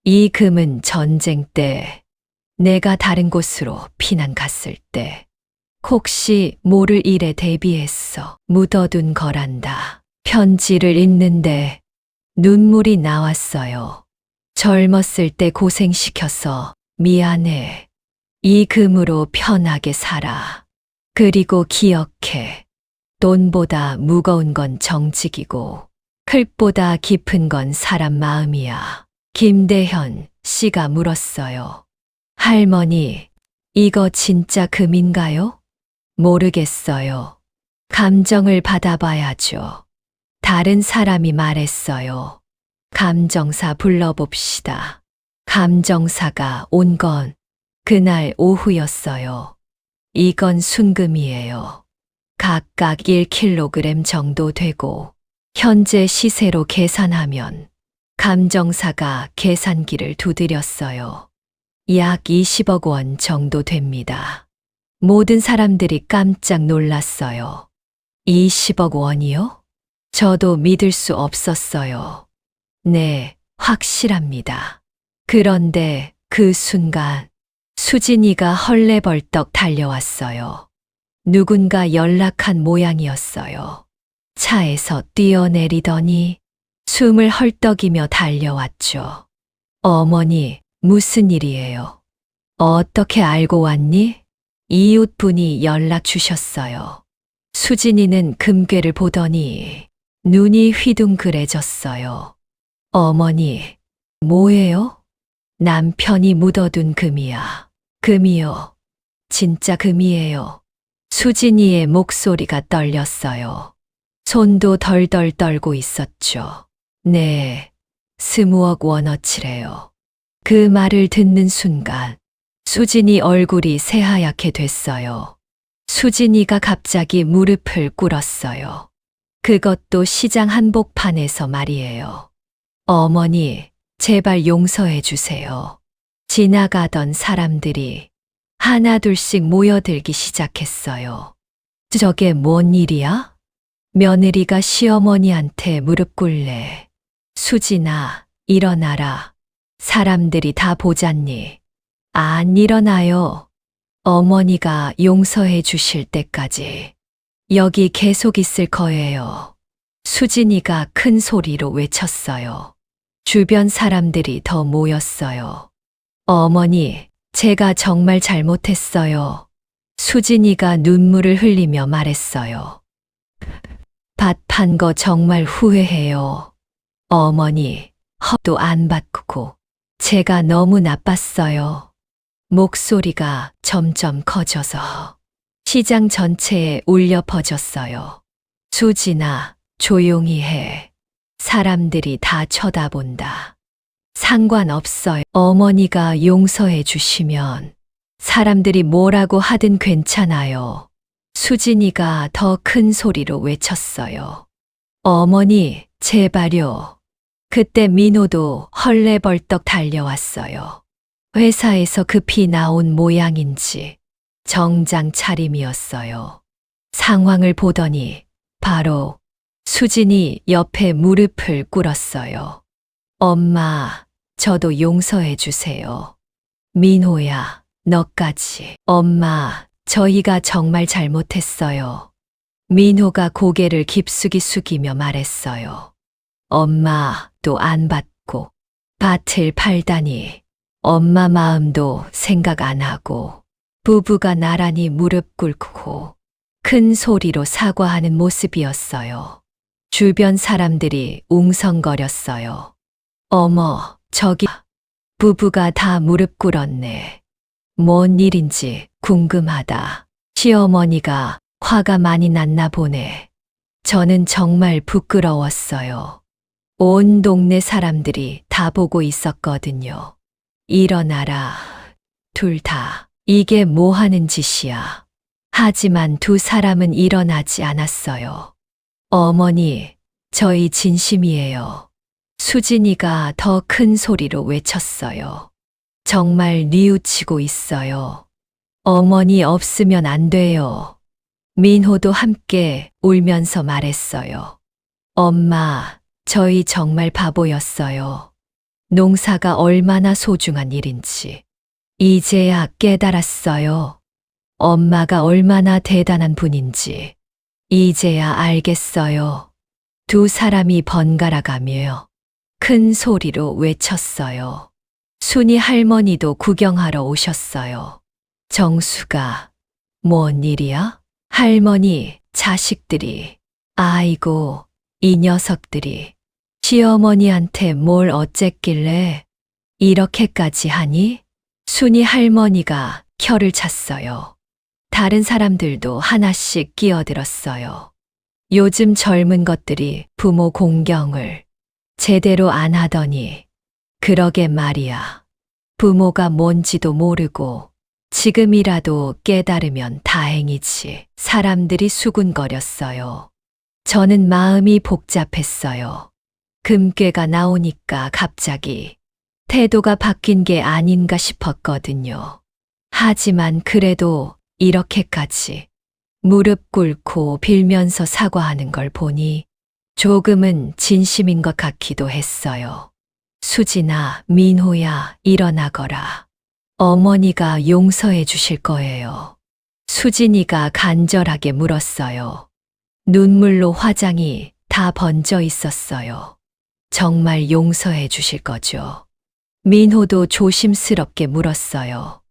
이 금은 전쟁 때 내가 다른 곳으로 피난 갔을 때 혹시 모를 일에 대비해서 묻어둔 거란다. 편지를 읽는데 눈물이 나왔어요. 젊었을 때 고생시켜서 미안해. 이 금으로 편하게 살아. 그리고 기억해. 돈보다 무거운 건 정직이고 클보다 깊은 건 사람 마음이야. 김대현 씨가 물었어요. 할머니, 이거 진짜 금인가요? 모르겠어요. 감정을 받아봐야죠. 다른 사람이 말했어요. 감정사 불러봅시다. 감정사가 온 건 그날 오후였어요. 이건 순금이에요. 각각 1kg 정도 되고 현재 시세로 계산하면 감정사가 계산기를 두드렸어요. 약 20억 원 정도 됩니다. 모든 사람들이 깜짝 놀랐어요. 20억 원이요? 저도 믿을 수 없었어요. 네, 확실합니다. 그런데 그 순간 수진이가 헐레벌떡 달려왔어요. 누군가 연락한 모양이었어요. 차에서 뛰어내리더니 숨을 헐떡이며 달려왔죠. 어머니, 무슨 일이에요? 어떻게 알고 왔니? 이웃분이 연락 주셨어요. 수진이는 금괴를 보더니 눈이 휘둥그레졌어요. 어머니, 뭐예요? 남편이 묻어둔 금이야. 금이요. 진짜 금이에요. 수진이의 목소리가 떨렸어요. 손도 덜덜 떨고 있었죠. 네, 20억 원어치래요. 그 말을 듣는 순간 수진이 얼굴이 새하얗게 됐어요. 수진이가 갑자기 무릎을 꿇었어요. 그것도 시장 한복판에서 말이에요. 어머니, 제발 용서해 주세요. 지나가던 사람들이 하나둘씩 모여들기 시작했어요. 저게 뭔 일이야? 며느리가 시어머니한테 무릎 꿇래. 수진아, 일어나라. 사람들이 다 보잖니. 안 일어나요. 어머니가 용서해 주실 때까지 여기 계속 있을 거예요. 수진이가 큰 소리로 외쳤어요. 주변 사람들이 더 모였어요. 어머니, 제가 정말 잘못했어요. 수진이가 눈물을 흘리며 말했어요. 밭 판 거 정말 후회해요. 어머니, 헛도 안 받고 제가 너무 나빴어요. 목소리가 점점 커져서 시장 전체에 울려 퍼졌어요. 수진아, 조용히 해. 사람들이 다 쳐다본다. 상관없어요. 어머니가 용서해 주시면 사람들이 뭐라고 하든 괜찮아요. 수진이가 더 큰 소리로 외쳤어요. 어머니, 제발요. 그때 민호도 헐레벌떡 달려왔어요. 회사에서 급히 나온 모양인지 정장 차림이었어요. 상황을 보더니 바로 수진이 옆에 무릎을 꿇었어요. 엄마, 저도 용서해 주세요. 민호야, 너까지. 엄마, 저희가 정말 잘못했어요. 민호가 고개를 깊숙이 숙이며 말했어요. 엄마도 안 받고 밭을 팔다니 엄마 마음도 생각 안 하고 부부가 나란히 무릎 꿇고 큰 소리로 사과하는 모습이었어요. 주변 사람들이 웅성거렸어요. 어머, 저기 부부가 다 무릎 꿇었네. 뭔 일인지 궁금하다. 시어머니가 화가 많이 났나 보네. 저는 정말 부끄러웠어요. 온 동네 사람들이 다 보고 있었거든요. 일어나라. 둘 다. 이게 뭐 하는 짓이야. 하지만 두 사람은 일어나지 않았어요. 어머니, 저희 진심이에요. 수진이가 더 큰 소리로 외쳤어요. 정말 뉘우치고 있어요. 어머니 없으면 안 돼요. 민호도 함께 울면서 말했어요. 엄마, 저희 정말 바보였어요. 농사가 얼마나 소중한 일인지 이제야 깨달았어요. 엄마가 얼마나 대단한 분인지 이제야 알겠어요. 두 사람이 번갈아 가며 큰 소리로 외쳤어요. 순이 할머니도 구경하러 오셨어요. 정수가, 뭔 일이야? 할머니, 자식들이, 아이고, 이 녀석들이 시어머니한테 뭘 어쨌길래 이렇게까지 하니? 순이 할머니가 혀를 찼어요. 다른 사람들도 하나씩 끼어들었어요. 요즘 젊은 것들이 부모 공경을 제대로 안 하더니 그러게 말이야. 부모가 뭔지도 모르고 지금이라도 깨달으면 다행이지. 사람들이 수군거렸어요. 저는 마음이 복잡했어요. 금괴가 나오니까 갑자기 태도가 바뀐 게 아닌가 싶었거든요. 하지만 그래도 이렇게까지 무릎 꿇고 빌면서 사과하는 걸 보니 조금은 진심인 것 같기도 했어요. 수진아, 민호야, 일어나거라. 어머니가 용서해 주실 거예요. 수진이가 간절하게 물었어요. 눈물로 화장이 다 번져 있었어요. 정말 용서해 주실 거죠? 민호도 조심스럽게 물었어요.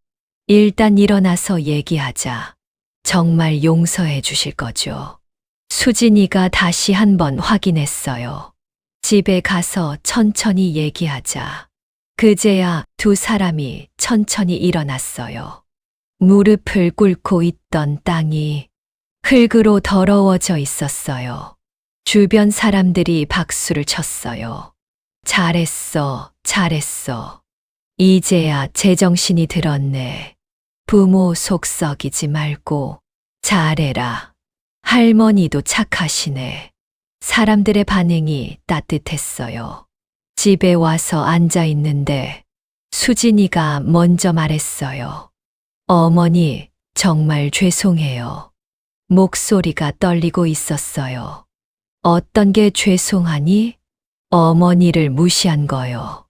일단 일어나서 얘기하자. 정말 용서해 주실 거죠? 수진이가 다시 한번 확인했어요. 집에 가서 천천히 얘기하자. 그제야 두 사람이 천천히 일어났어요. 무릎을 꿇고 있던 땅이 흙으로 더러워져 있었어요. 주변 사람들이 박수를 쳤어요. 잘했어, 잘했어. 이제야 제정신이 들었네. 부모 속 썩이지 말고 잘해라. 할머니도 착하시네. 사람들의 반응이 따뜻했어요. 집에 와서 앉아 있는데 수진이가 먼저 말했어요. 어머니, 정말 죄송해요. 목소리가 떨리고 있었어요. 어떤 게 죄송하니? 어머니를 무시한 거요.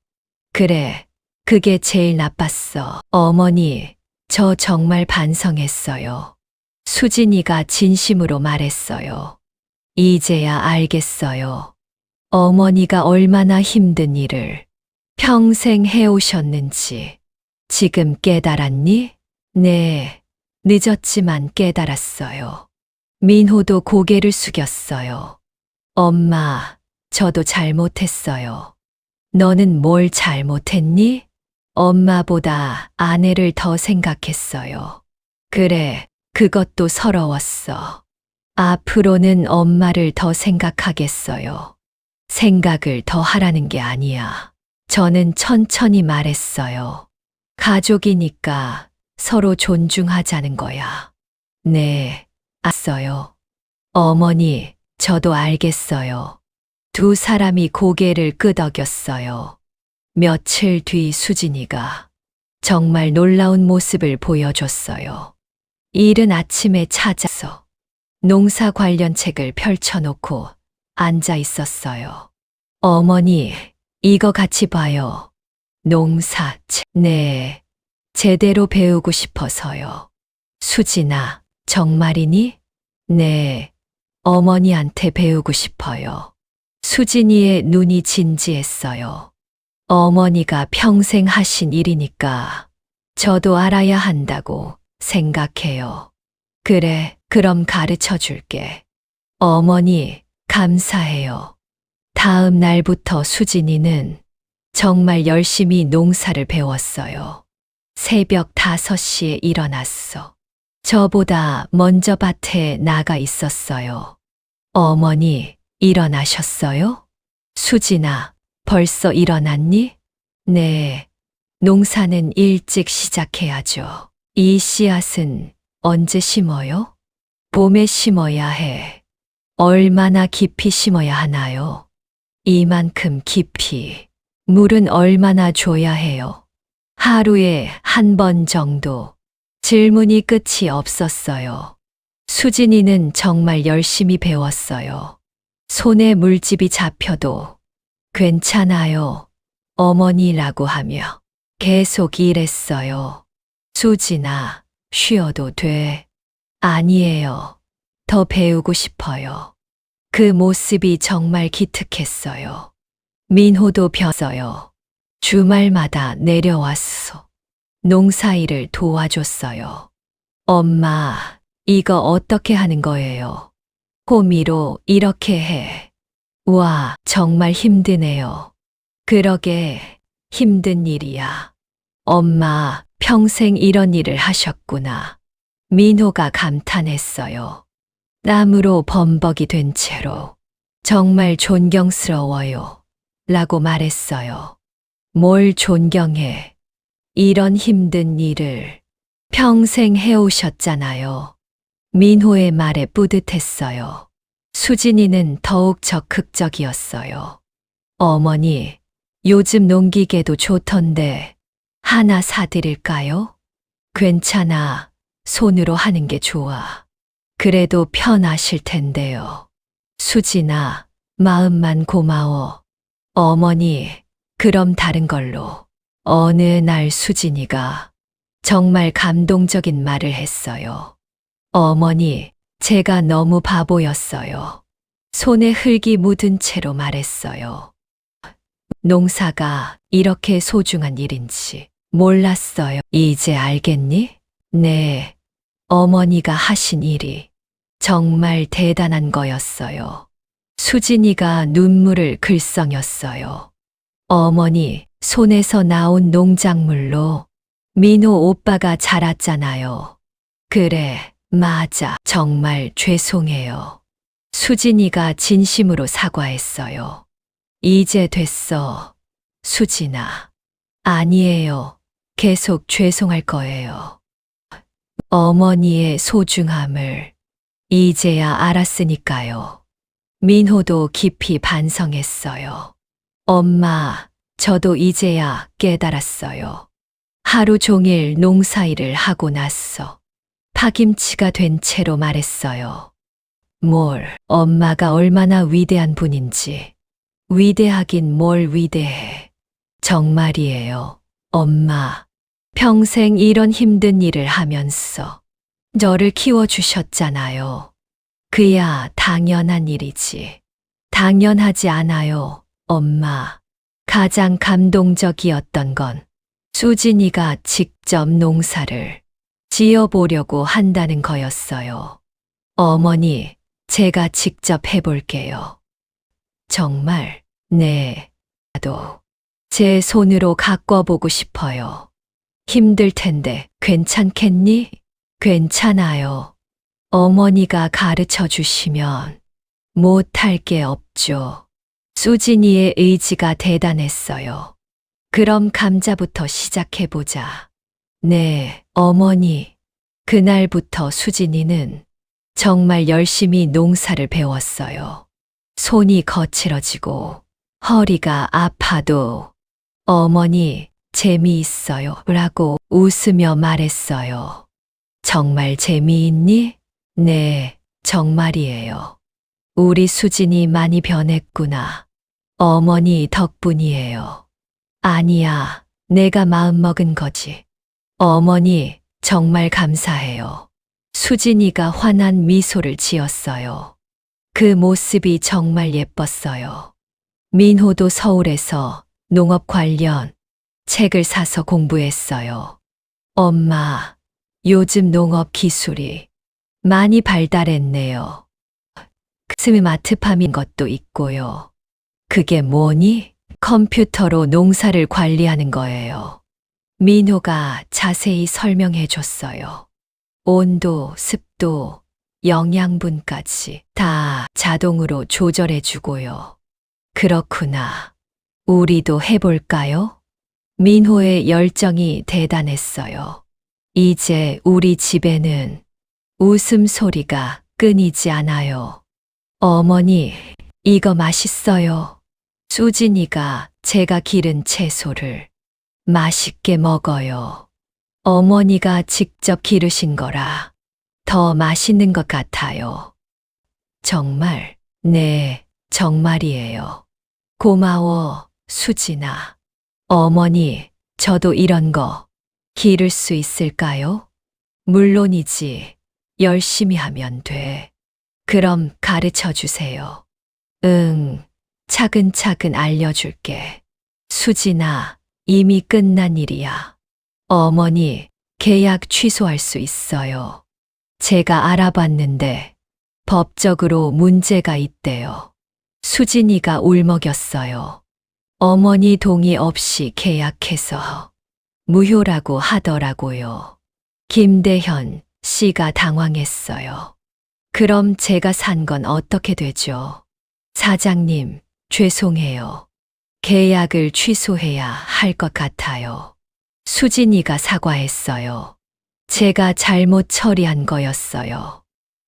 그래, 그게 제일 나빴어. 어머니, 저 정말 반성했어요. 수진이가 진심으로 말했어요. 이제야 알겠어요. 어머니가 얼마나 힘든 일을 평생 해오셨는지. 지금 깨달았니? 네, 늦었지만 깨달았어요. 민호도 고개를 숙였어요. 엄마, 저도 잘못했어요. 너는 뭘 잘못했니? 엄마보다 아내를 더 생각했어요. 그래, 그것도 서러웠어. 앞으로는 엄마를 더 생각하겠어요. 생각을 더 하라는 게 아니야. 저는 천천히 말했어요. 가족이니까 서로 존중하자는 거야. 네, 알았어요. 어머니, 저도 알겠어요. 두 사람이 고개를 끄덕였어요. 며칠 뒤 수진이가 정말 놀라운 모습을 보여줬어요. 이른 아침에 찾아서 농사 관련 책을 펼쳐놓고 앉아 있었어요. 어머니, 이거 같이 봐요. 농사 책. 네, 제대로 배우고 싶어서요. 수진아, 정말이니? 네, 어머니한테 배우고 싶어요. 수진이의 눈이 진지했어요. 어머니가 평생 하신 일이니까 저도 알아야 한다고 생각해요. 그래, 그럼 가르쳐 줄게. 어머니, 감사해요. 다음 날부터 수진이는 정말 열심히 농사를 배웠어요. 새벽 5시에 일어났어. 저보다 먼저 밭에 나가 있었어요. 어머니, 일어나셨어요? 수진아, 벌써 일어났니? 네, 농사는 일찍 시작해야죠. 이 씨앗은 언제 심어요? 봄에 심어야 해. 얼마나 깊이 심어야 하나요? 이만큼 깊이. 물은 얼마나 줘야 해요? 하루에 한 번 정도. 질문이 끝이 없었어요. 수진이는 정말 열심히 배웠어요. 손에 물집이 잡혀도 괜찮아요, 어머니라고 하며 계속 일했어요. 수진아, 쉬어도 돼. 아니에요. 더 배우고 싶어요. 그 모습이 정말 기특했어요. 민호도 벼서요. 주말마다 내려왔어. 농사일을 도와줬어요. 엄마, 이거 어떻게 하는 거예요? 호미로 이렇게 해. 와, 정말 힘드네요. 그러게, 힘든 일이야. 엄마, 평생 이런 일을 하셨구나. 민호가 감탄했어요. 땀으로 범벅이 된 채로 정말 존경스러워요. 라고 말했어요. 뭘 존경해. 이런 힘든 일을 평생 해오셨잖아요. 민호의 말에 뿌듯했어요. 수진이는 더욱 적극적이었어요. 어머니, 요즘 농기계도 좋던데 하나 사드릴까요? 괜찮아. 손으로 하는 게 좋아. 그래도 편하실 텐데요. 수진아, 마음만 고마워. 어머니, 그럼 다른 걸로. 어느 날 수진이가 정말 감동적인 말을 했어요. 어머니, 제가 너무 바보였어요. 손에 흙이 묻은 채로 말했어요. 농사가 이렇게 소중한 일인지 몰랐어요. 이제 알겠니? 네, 어머니가 하신 일이 정말 대단한 거였어요. 수진이가 눈물을 글썽였어요. 어머니, 손에서 나온 농작물로 민호 오빠가 자랐잖아요. 그래, 맞아. 정말 죄송해요. 수진이가 진심으로 사과했어요. 이제 됐어. 수진아. 아니에요. 계속 죄송할 거예요. 어머니의 소중함을 이제야 알았으니까요. 민호도 깊이 반성했어요. 엄마, 저도 이제야 깨달았어요. 하루 종일 농사일을 하고 났어. 파김치가 된 채로 말했어요. 엄마가 얼마나 위대한 분인지. 위대하긴 뭘 위대해. 정말이에요, 엄마. 평생 이런 힘든 일을 하면서 저를 키워주셨잖아요. 그야 당연한 일이지. 당연하지 않아요, 엄마. 가장 감동적이었던 건 수진이가 직접 농사를 지어보려고 한다는 거였어요. 어머니, 제가 직접 해볼게요. 정말, 네, 나도 제 손으로 가꿔보고 싶어요. 힘들 텐데 괜찮겠니? 괜찮아요. 어머니가 가르쳐 주시면 못할 게 없죠. 수진이의 의지가 대단했어요. 그럼 감자부터 시작해보자. 네, 어머니. 그날부터 수진이는 정말 열심히 농사를 배웠어요. 손이 거칠어지고 허리가 아파도 어머니, 재미있어요. 라고 웃으며 말했어요. 정말 재미있니? 네, 정말이에요. 우리 수진이 많이 변했구나. 어머니 덕분이에요. 아니야, 내가 마음먹은 거지. 어머니, 정말 감사해요. 수진이가 환한 미소를 지었어요. 그 모습이 정말 예뻤어요. 민호도 서울에서 농업 관련 책을 사서 공부했어요. 엄마, 요즘 농업 기술이 많이 발달했네요. 스마트 파밍 것도 있고요. 그게 뭐니? 컴퓨터로 농사를 관리하는 거예요. 민호가 자세히 설명해 줬어요. 온도, 습도, 영양분까지 다 자동으로 조절해 주고요. 그렇구나. 우리도 해볼까요? 민호의 열정이 대단했어요. 이제 우리 집에는 웃음소리가 끊이지 않아요. 어머니, 이거 맛있어요. 수진이가 제가 기른 채소를 맛있게 먹어요. 어머니가 직접 기르신 거라 더 맛있는 것 같아요. 정말, 네, 정말이에요. 고마워, 수진아. 어머니, 저도 이런 거 기를 수 있을까요? 물론이지. 열심히 하면 돼. 그럼 가르쳐 주세요. 응, 차근차근 알려줄게. 수진아, 이미 끝난 일이야. 어머니, 계약 취소할 수 있어요. 제가 알아봤는데 법적으로 문제가 있대요. 수진이가 울먹였어요. 어머니 동의 없이 계약해서 무효라고 하더라고요. 김대현 씨가 당황했어요. 그럼 제가 산 건 어떻게 되죠? 사장님, 죄송해요. 계약을 취소해야 할 것 같아요. 수진이가 사과했어요. 제가 잘못 처리한 거였어요.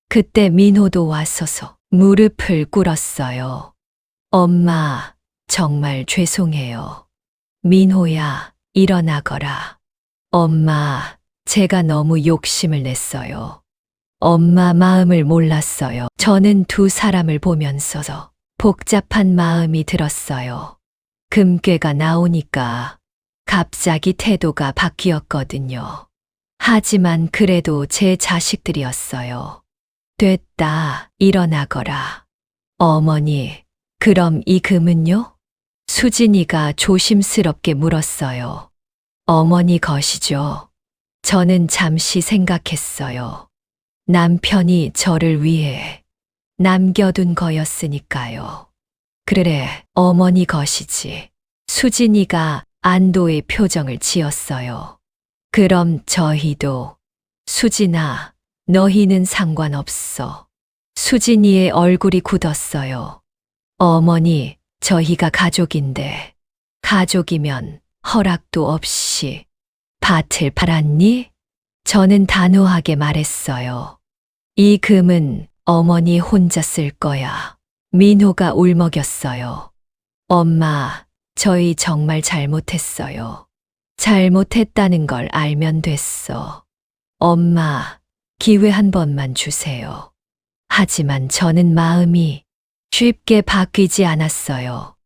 그때 민호도 왔어서 무릎을 꿇었어요. 엄마, 정말 죄송해요. 민호야, 일어나거라. 엄마, 제가 너무 욕심을 냈어요. 엄마 마음을 몰랐어요. 저는 두 사람을 보면서 복잡한 마음이 들었어요. 금괴가 나오니까 갑자기 태도가 바뀌었거든요. 하지만 그래도 제 자식들이었어요. 됐다, 일어나거라. 어머니, 그럼 이 금은요? 수진이가 조심스럽게 물었어요. 어머니 것이죠. 저는 잠시 생각했어요. 남편이 저를 위해 남겨둔 거였으니까요. 그래, 어머니 것이지. 수진이가 안도의 표정을 지었어요. 그럼 저희도. 수진아, 너희는 상관없어. 수진이의 얼굴이 굳었어요. 어머니, 저희가 가족인데, 가족이면 허락도 없이 밭을 팔았니? 저는 단호하게 말했어요. 이 금은 어머니 혼자 쓸 거야. 민호가 울먹였어요. 엄마, 저희 정말 잘못했어요. 잘못했다는 걸 알면 됐어. 엄마, 기회 한 번만 주세요. 하지만 저는 마음이 쉽게 바뀌지 않았어요.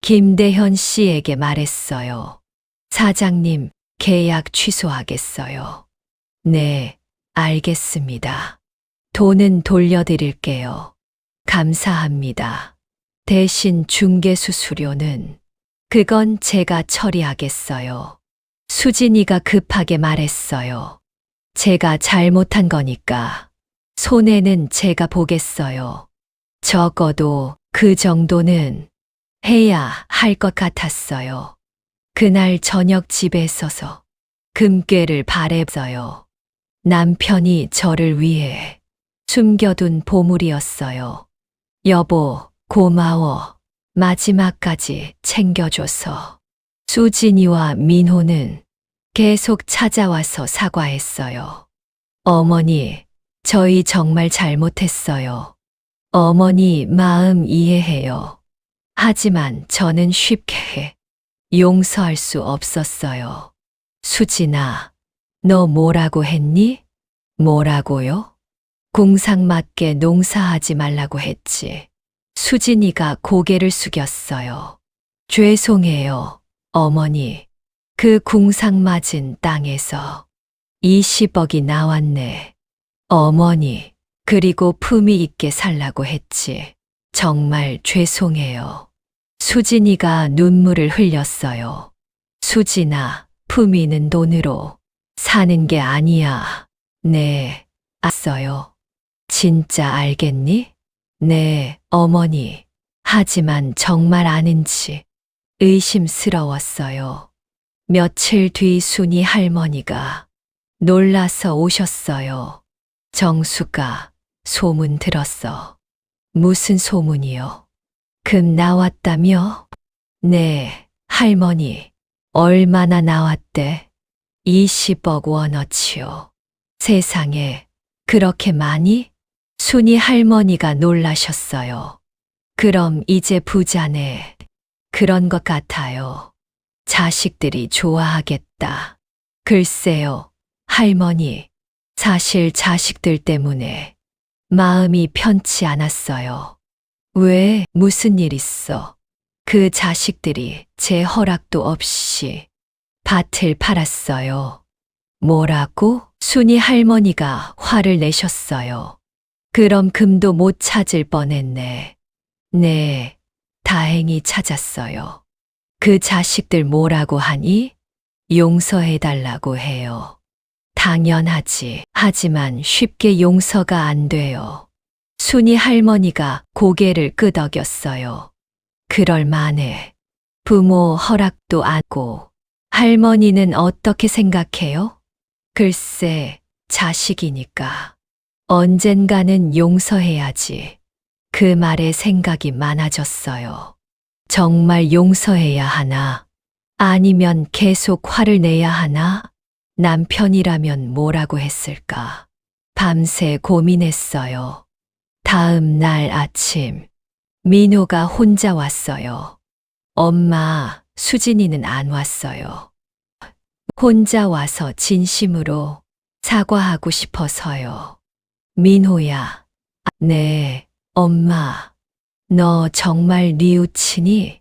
김대현 씨에게 말했어요. 사장님, 계약 취소하겠어요. 네, 알겠습니다. 돈은 돌려드릴게요. 감사합니다. 대신 중개수수료는 그건 제가 처리하겠어요. 수진이가 급하게 말했어요. 제가 잘못한 거니까 손해는 제가 보겠어요. 적어도 그 정도는 해야 할 것 같았어요. 그날 저녁 집에 서서 금괴를 바랬어요. 남편이 저를 위해 숨겨둔 보물이었어요. 여보, 고마워. 마지막까지 챙겨줘서. 수진이와 민호는 계속 찾아와서 사과했어요. 어머니, 저희 정말 잘못했어요. 어머니 마음 이해해요. 하지만 저는 쉽게 용서할 수 없었어요. 수진아, 너 뭐라고 했니? 뭐라고요? 공상맞게 농사하지 말라고 했지. 수진이가 고개를 숙였어요. 죄송해요, 어머니. 그 궁상맞은 땅에서 20억이 나왔네. 어머니, 그리고 품위 있게 살라고 했지. 정말 죄송해요. 수진이가 눈물을 흘렸어요. 수진아, 품위는 돈으로 사는 게 아니야. 네, 알았어요. 진짜 알겠니? 네, 어머니. 하지만 정말 아는지 의심스러웠어요. 며칠 뒤 순이 할머니가 놀라서 오셨어요. 정수가 소문 들었어. 무슨 소문이요? 금 나왔다며? 네, 할머니. 얼마나 나왔대? 20억 원어치요. 세상에, 그렇게 많이? 순이 할머니가 놀라셨어요. 그럼 이제 부자네. 그런 것 같아요. 자식들이 좋아하겠다. 글쎄요, 할머니. 사실 자식들 때문에 마음이 편치 않았어요. 왜, 무슨 일 있어? 그 자식들이 제 허락도 없이 밭을 팔았어요. 뭐라고? 순이 할머니가 화를 내셨어요. 그럼 금도 못 찾을 뻔했네. 네, 다행히 찾았어요. 그 자식들 뭐라고 하니? 용서해달라고 해요. 당연하지. 하지만 쉽게 용서가 안 돼요. 순이 할머니가 고개를 끄덕였어요. 그럴 만해. 부모 허락도 안고. 할머니는 어떻게 생각해요? 글쎄, 자식이니까. 언젠가는 용서해야지. 그 말에 생각이 많아졌어요. 정말 용서해야 하나? 아니면 계속 화를 내야 하나? 남편이라면 뭐라고 했을까? 밤새 고민했어요. 다음 날 아침, 민호가 혼자 왔어요. 엄마, 수진이는 안 왔어요. 혼자 와서 진심으로 사과하고 싶어서요. 민호야. 네, 엄마. 너 정말 뉘우치니?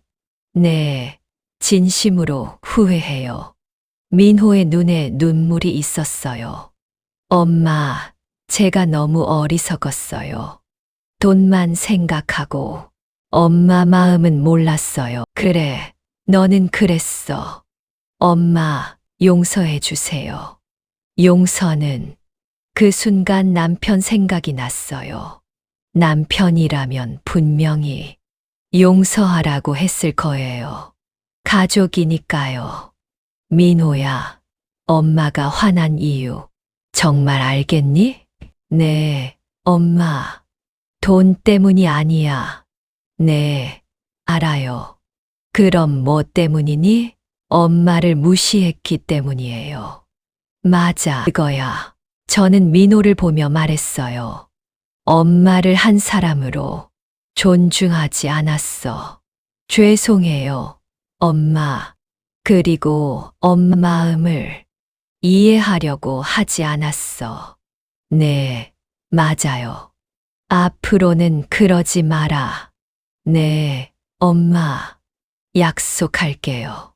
네, 진심으로 후회해요. 민호의 눈에 눈물이 있었어요. 엄마, 제가 너무 어리석었어요. 돈만 생각하고 엄마 마음은 몰랐어요. 그래, 너는 그랬어. 엄마, 용서해 주세요. 용서는 그 순간 남편 생각이 났어요. 남편이라면 분명히 용서하라고 했을 거예요. 가족이니까요. 민호야, 엄마가 화난 이유 정말 알겠니? 네, 엄마. 돈 때문이 아니야. 네, 알아요. 그럼 뭐 때문이니? 엄마를 무시했기 때문이에요. 맞아, 그거야. 저는 민호를 보며 말했어요. 엄마를 한 사람으로 존중하지 않았어. 죄송해요, 엄마. 그리고 엄마 마음을 이해하려고 하지 않았어. 네, 맞아요. 앞으로는 그러지 마라. 네, 엄마. 약속할게요.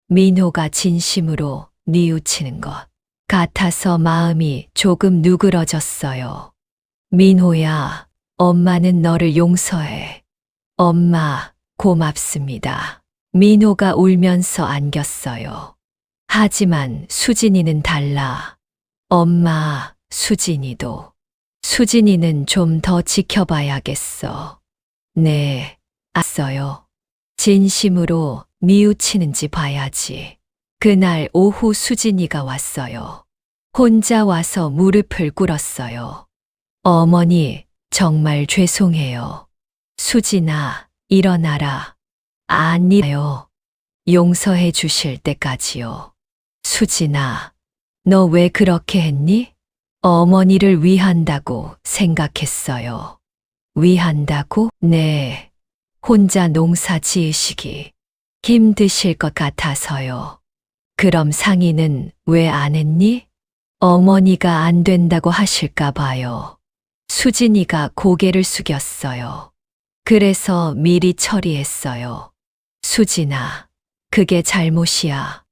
민호가 진심으로 뉘우치는 것 같아서 마음이 조금 누그러졌어요. 민호야, 엄마는 너를 용서해. 엄마, 고맙습니다. 민호가 울면서 안겼어요. 하지만 수진이는 달라. 엄마, 수진이는 좀 더 지켜봐야겠어. 네, 알았어요. 진심으로 뉘우치는지 봐야지. 그날 오후 수진이가 왔어요. 혼자 와서 무릎을 꿇었어요. 어머니, 정말 죄송해요. 수진아, 일어나라. 아니요. 용서해 주실 때까지요. 수진아, 너 왜 그렇게 했니? 어머니를 위한다고 생각했어요. 위한다고? 네. 혼자 농사 지으시기 힘드실 것 같아서요. 그럼 상의는 왜 안 했니? 어머니가 안 된다고 하실까 봐요. 수진이가 고개를 숙였어요. 그래서 미리 처리했어요. 수진아, 그게 잘못이야.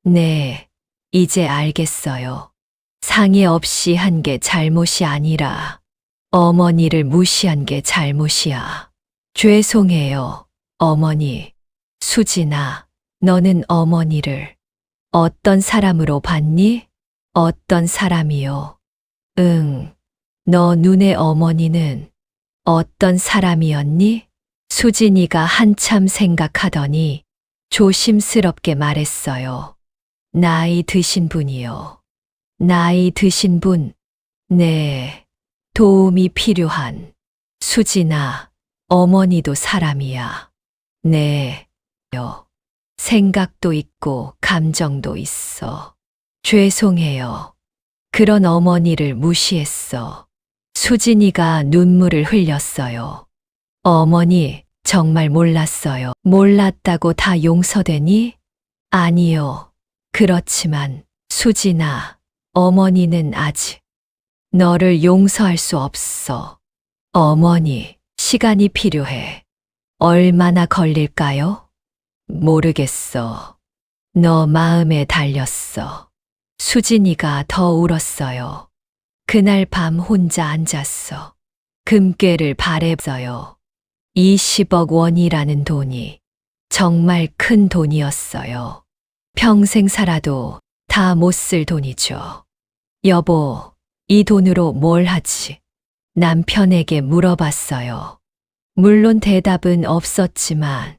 네, 이제 알겠어요. 상의 없이 한 게 잘못이 아니라 어머니를 무시한 게 잘못이야. 죄송해요, 어머니. 수진아, 너는 어머니를 어떤 사람으로 봤니? 어떤 사람이요? 응, 너 눈의 어머니는 어떤 사람이었니? 수진이가 한참 생각하더니 조심스럽게 말했어요. 나이 드신 분이요. 나이 드신 분? 네, 도움이 필요한. 수진아, 어머니도 사람이야. 네, 요. 생각도 있고 감정도 있어. 죄송해요. 그런 어머니를 무시했어. 수진이가 눈물을 흘렸어요. 어머니, 정말 몰랐어요. 몰랐다고 다 용서되니? 아니요. 그렇지만, 수진아, 어머니는 아직 너를 용서할 수 없어. 어머니, 시간이 필요해. 얼마나 걸릴까요? 모르겠어. 너 마음에 달렸어. 수진이가 더 울었어요. 그날 밤 혼자 앉았어. 금괴를 바랬어요. 20억 원이라는 돈이 정말 큰 돈이었어요. 평생 살아도 다 못 쓸 돈이죠. 여보, 이 돈으로 뭘 하지? 남편에게 물어봤어요. 물론 대답은 없었지만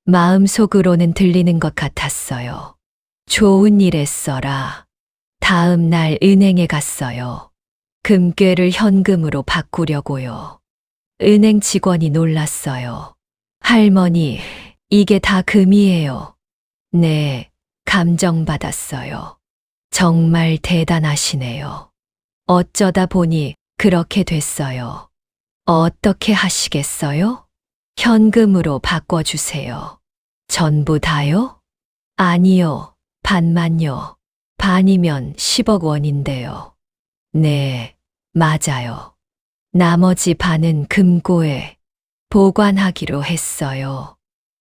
마음속으로는 들리는 것 같았어요. 좋은 일에 써라. 다음 날 은행에 갔어요. 금괴를 현금으로 바꾸려고요. 은행 직원이 놀랐어요. 할머니, 이게 다 금이에요. 네, 감정받았어요. 정말 대단하시네요. 어쩌다 보니 그렇게 됐어요. 어떻게 하시겠어요? 현금으로 바꿔주세요. 전부 다요? 아니요, 반만요. 반이면 10억 원인데요. 네, 맞아요. 나머지 반은 금고에 보관하기로 했어요.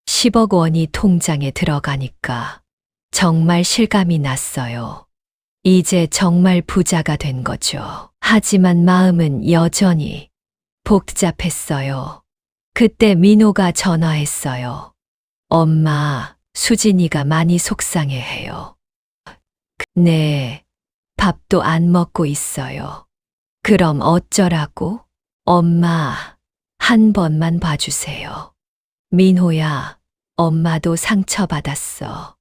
10억 원이 통장에 들어가니까 정말 실감이 났어요. 이제 정말 부자가 된 거죠. 하지만 마음은 여전히 복잡했어요. 그때 민호가 전화했어요. 엄마, 수진이가 많이 속상해해요. 네, 밥도 안 먹고 있어요. 그럼 어쩌라고? 엄마, 한 번만 봐주세요. 민호야, 엄마도 상처받았어.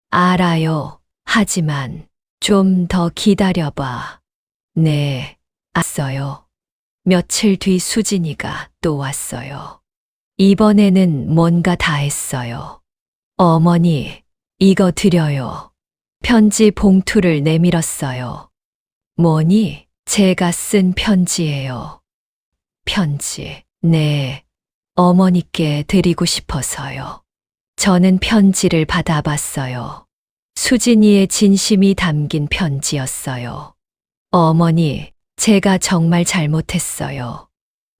알아요. 하지만 좀 더 기다려봐. 네, 알았어요. 며칠 뒤 수진이가 또 왔어요. 이번에는 뭔가 다 했어요. 어머니, 이거 드려요. 편지 봉투를 내밀었어요. 뭐니? 제가 쓴 편지예요. 편지. 네, 어머니께 드리고 싶어서요. 저는 편지를 받아봤어요. 수진이의 진심이 담긴 편지였어요. 어머니, 제가 정말 잘못했어요.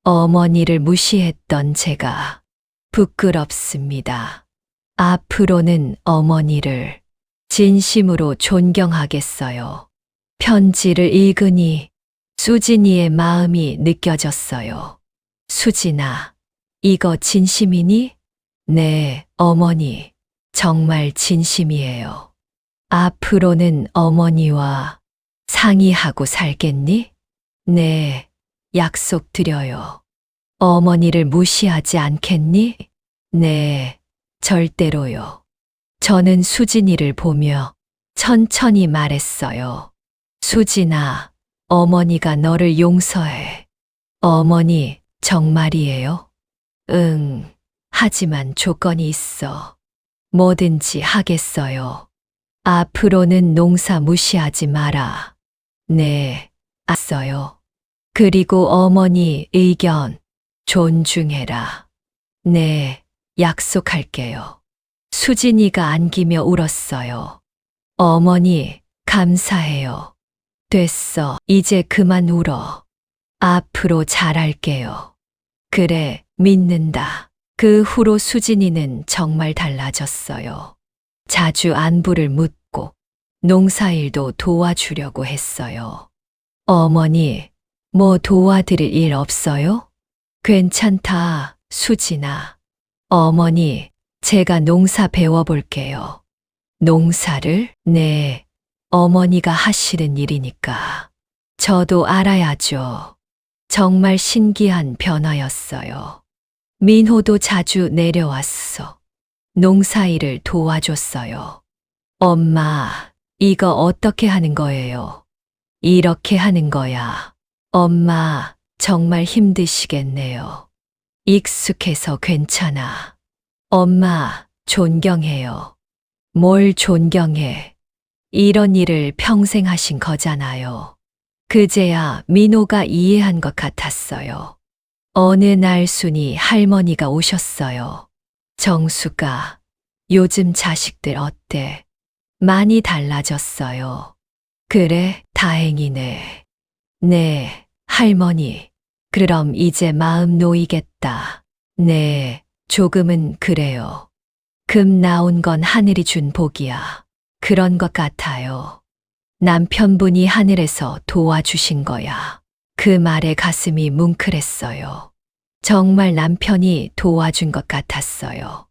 어머니를 무시했던 제가 부끄럽습니다. 앞으로는 어머니를 진심으로 존경하겠어요. 편지를 읽으니 수진이의 마음이 느껴졌어요. 수진아, 이거 진심이니? 네, 어머니, 정말 진심이에요. 앞으로는 어머니와 상의하고 살겠니? 네, 약속드려요. 어머니를 무시하지 않겠니? 네, 절대로요. 저는 수진이를 보며 천천히 말했어요. 수진아, 어머니가 너를 용서해. 어머니, 정말이에요? 응, 하지만 조건이 있어. 뭐든지 하겠어요. 앞으로는 농사 무시하지 마라. 네, 알았어요. 그리고 어머니 의견 존중해라. 네, 약속할게요. 수진이가 안기며 울었어요. 어머니, 감사해요. 됐어. 이제 그만 울어. 앞으로 잘할게요. 그래, 믿는다. 그 후로 수진이는 정말 달라졌어요. 자주 안부를 묻고 농사일도 도와주려고 했어요. 어머니, 뭐 도와드릴 일 없어요? 괜찮다, 수진아. 어머니, 제가 농사 배워볼게요. 농사를? 네, 어머니가 하시는 일이니까. 저도 알아야죠. 정말 신기한 변화였어요. 민호도 자주 내려왔어. 농사일을 도와줬어요. 엄마, 이거 어떻게 하는 거예요? 이렇게 하는 거야. 엄마, 정말 힘드시겠네요. 익숙해서 괜찮아. 엄마, 존경해요. 뭘 존경해. 이런 일을 평생 하신 거잖아요. 그제야 민호가 이해한 것 같았어요. 어느 날 순이 할머니가 오셨어요. 정수가, 요즘 자식들 어때? 많이 달라졌어요. 그래, 다행이네. 네, 할머니. 그럼 이제 마음 놓이겠다. 네, 조금은 그래요. 금 나온 건 하늘이 준 복이야. 그런 것 같아요. 남편분이 하늘에서 도와주신 거야. 그 말에 가슴이 뭉클했어요. 정말 남편이 도와준 것 같았어요.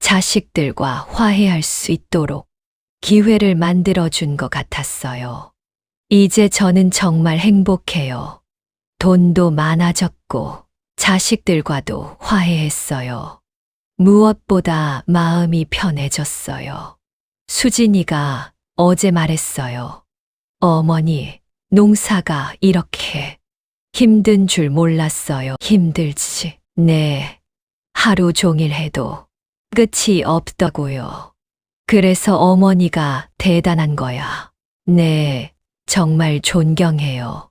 자식들과 화해할 수 있도록 기회를 만들어준 것 같았어요. 이제 저는 정말 행복해요. 돈도 많아졌고 자식들과도 화해했어요. 무엇보다 마음이 편해졌어요. 수진이가 어제 말했어요. 어머니, 농사가 이렇게 힘든 줄 몰랐어요. 힘들지? 네. 하루 종일 해도 끝이 없더고요. 그래서 어머니가 대단한 거야. 네, 정말 존경해요.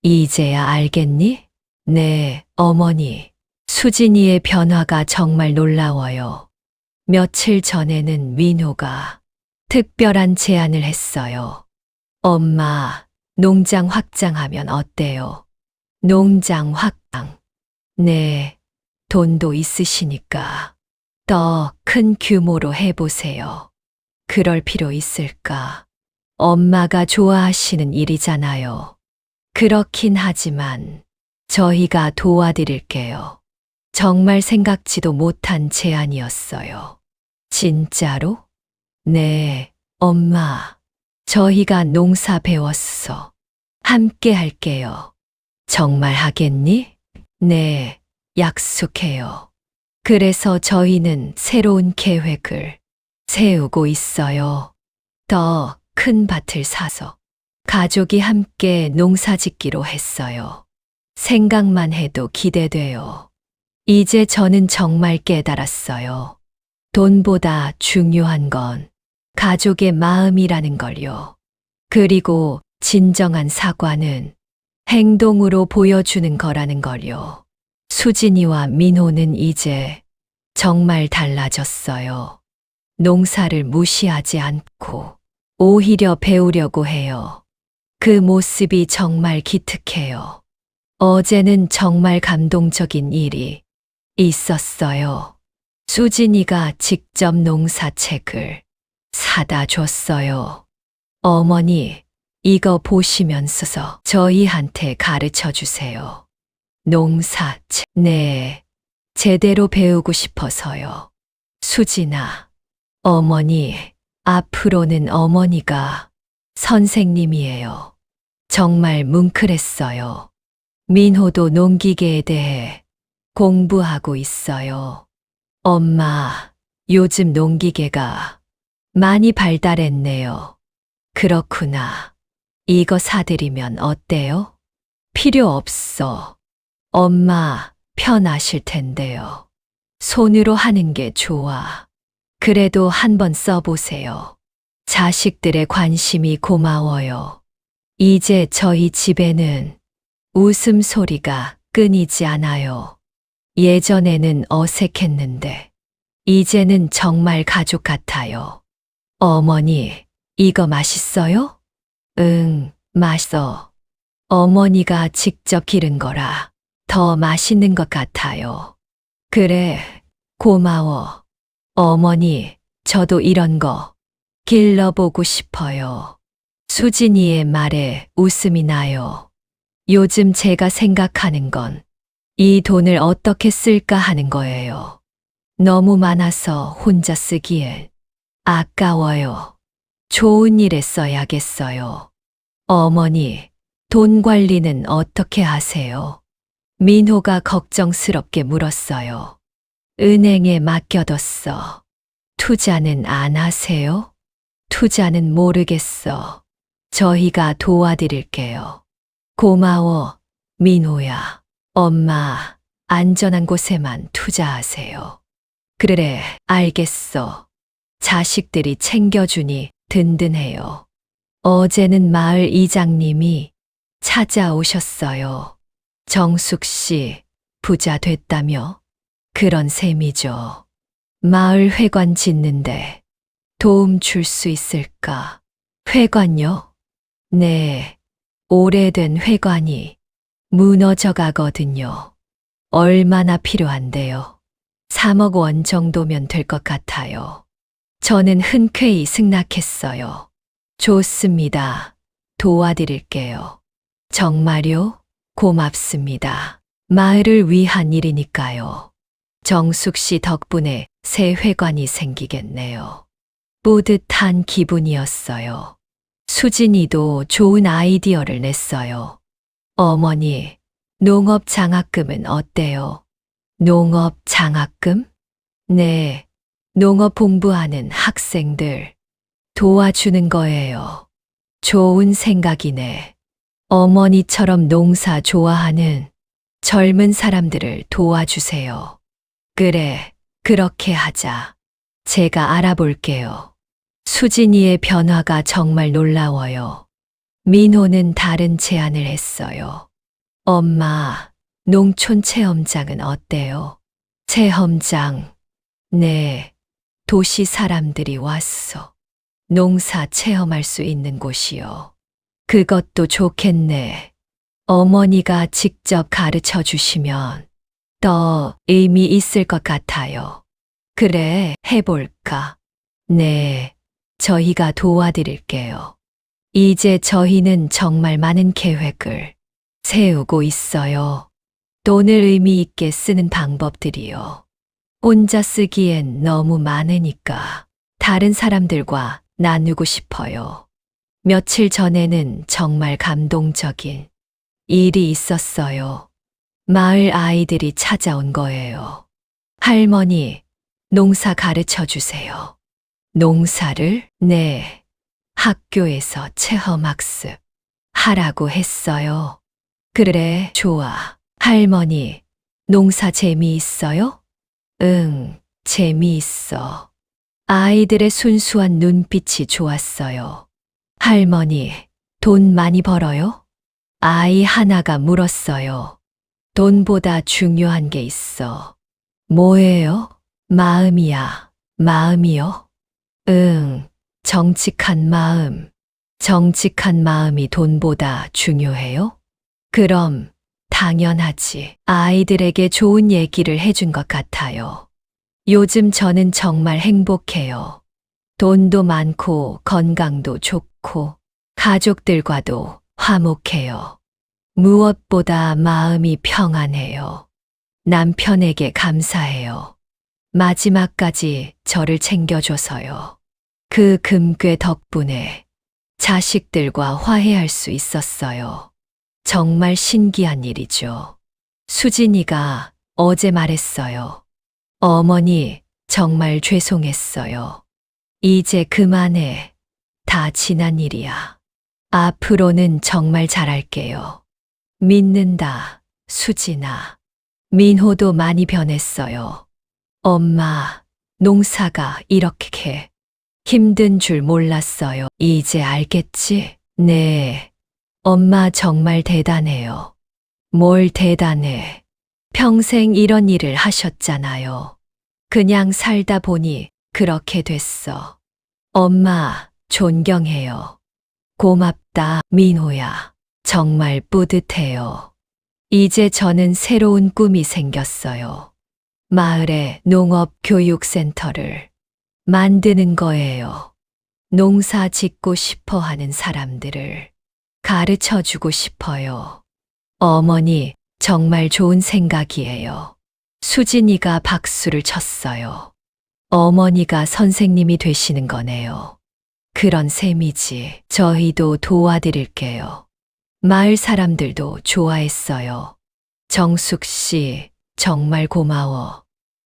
이제야 알겠니? 네, 어머니. 수진이의 변화가 정말 놀라워요. 며칠 전에는 민호가 특별한 제안을 했어요. 엄마, 농장 확장하면 어때요? 농장 확장. 네, 돈도 있으시니까 더 큰 규모로 해보세요. 그럴 필요 있을까? 엄마가 좋아하시는 일이잖아요. 그렇긴 하지만 저희가 도와드릴게요. 정말 생각지도 못한 제안이었어요. 진짜로? 네, 엄마. 저희가 농사 배웠어. 함께 할게요. 정말 하겠니? 네, 약속해요. 그래서 저희는 새로운 계획을 세우고 있어요. 더 큰 밭을 사서 가족이 함께 농사 짓기로 했어요. 생각만 해도 기대돼요. 이제 저는 정말 깨달았어요. 돈보다 중요한 건 가족의 마음이라는 걸요. 그리고 진정한 사과는 행동으로 보여주는 거라는 걸요. 수진이와 민호는 이제 정말 달라졌어요. 농사를 무시하지 않고 오히려 배우려고 해요. 그 모습이 정말 기특해요. 어제는 정말 감동적인 일이 있었어요. 수진이가 직접 농사책을 사다 줬어요. 어머니, 이거 보시면서 저희한테 가르쳐 주세요. 농사책. 네, 제대로 배우고 싶어서요. 수진아, 어머니, 앞으로는 어머니가 선생님이에요. 정말 뭉클했어요. 민호도 농기계에 대해 공부하고 있어요. 엄마, 요즘 농기계가 많이 발달했네요. 그렇구나. 이거 사드리면 어때요? 필요 없어. 엄마, 편하실 텐데요. 손으로 하는 게 좋아. 그래도 한번 써보세요. 자식들의 관심이 고마워요. 이제 저희 집에는 웃음소리가 끊이지 않아요. 예전에는 어색했는데 이제는 정말 가족 같아요. 어머니, 이거 맛있어요? 응, 맛있어. 어머니가 직접 기른 거라 더 맛있는 것 같아요. 그래, 고마워. 어머니, 저도 이런 거 길러보고 싶어요. 수진이의 말에 웃음이 나요. 요즘 제가 생각하는 건 이 돈을 어떻게 쓸까 하는 거예요. 너무 많아서 혼자 쓰기엔 아까워요. 좋은 일에 써야겠어요. 어머니, 돈 관리는 어떻게 하세요? 민호가 걱정스럽게 물었어요. 은행에 맡겨뒀어. 투자는 안 하세요? 투자는 모르겠어. 저희가 도와드릴게요. 고마워, 민호야. 엄마, 안전한 곳에만 투자하세요. 그래, 알겠어. 자식들이 챙겨주니 든든해요. 어제는 마을 이장님이 찾아오셨어요. 정숙 씨, 부자 됐다며? 그런 셈이죠. 마을 회관 짓는데 도움 줄 수 있을까? 회관요? 네, 오래된 회관이 무너져 가거든요. 얼마나 필요한데요? 3억 원 정도면 될 것 같아요. 저는 흔쾌히 승낙했어요. 좋습니다. 도와드릴게요. 정말요? 고맙습니다. 마을을 위한 일이니까요. 정숙 씨 덕분에 새 회관이 생기겠네요. 뿌듯한 기분이었어요. 수진이도 좋은 아이디어를 냈어요. 어머니, 농업 장학금은 어때요? 농업 장학금? 네, 농업 공부하는 학생들 도와주는 거예요. 좋은 생각이네. 어머니처럼 농사 좋아하는 젊은 사람들을 도와주세요. 그래, 그렇게 하자. 제가 알아볼게요. 수진이의 변화가 정말 놀라워요. 민호는 다른 제안을 했어요. 엄마, 농촌 체험장은 어때요? 체험장. 네, 도시 사람들이 왔어. 농사 체험할 수 있는 곳이요. 그것도 좋겠네. 어머니가 직접 가르쳐 주시면 더 의미 있을 것 같아요. 그래, 해볼까? 네, 저희가 도와드릴게요. 이제 저희는 정말 많은 계획을 세우고 있어요. 돈을 의미 있게 쓰는 방법들이요. 혼자 쓰기엔 너무 많으니까 다른 사람들과 나누고 싶어요. 며칠 전에는 정말 감동적인 일이 있었어요. 마을 아이들이 찾아온 거예요. 할머니, 농사 가르쳐 주세요. 농사를? 네. 학교에서 체험학습 하라고 했어요. 그래, 좋아. 할머니, 농사 재미있어요? 응, 재미있어. 아이들의 순수한 눈빛이 좋았어요. 할머니, 돈 많이 벌어요? 아이 하나가 물었어요. 돈보다 중요한 게 있어. 뭐예요? 마음이야. 마음이요? 응, 정직한 마음. 정직한 마음이 돈보다 중요해요? 그럼 당연하지. 아이들에게 좋은 얘기를 해준 것 같아요. 요즘 저는 정말 행복해요. 돈도 많고 건강도 좋고 가족들과도 화목해요. 무엇보다 마음이 평안해요. 남편에게 감사해요. 마지막까지 저를 챙겨줘서요. 그 금괴 덕분에 자식들과 화해할 수 있었어요. 정말 신기한 일이죠. 수진이가 어제 말했어요. 어머니, 정말 죄송했어요. 이제 그만해. 다 지난 일이야. 앞으로는 정말 잘할게요. 믿는다, 수진아. 민호도 많이 변했어요. 엄마, 농사가 이렇게 힘든 줄 몰랐어요. 이제 알겠지? 네. 엄마 정말 대단해요. 뭘 대단해. 평생 이런 일을 하셨잖아요. 그냥 살다 보니 그렇게 됐어. 엄마, 존경해요. 고맙다, 민호야. 정말 뿌듯해요. 이제 저는 새로운 꿈이 생겼어요. 마을에 농업교육센터를 만드는 거예요. 농사 짓고 싶어 하는 사람들을 가르쳐 주고 싶어요. 어머니, 정말 좋은 생각이에요. 수진이가 박수를 쳤어요. 어머니가 선생님이 되시는 거네요. 그런 셈이지. 저희도 도와드릴게요. 마을 사람들도 좋아했어요. 정숙 씨, 정말 고마워.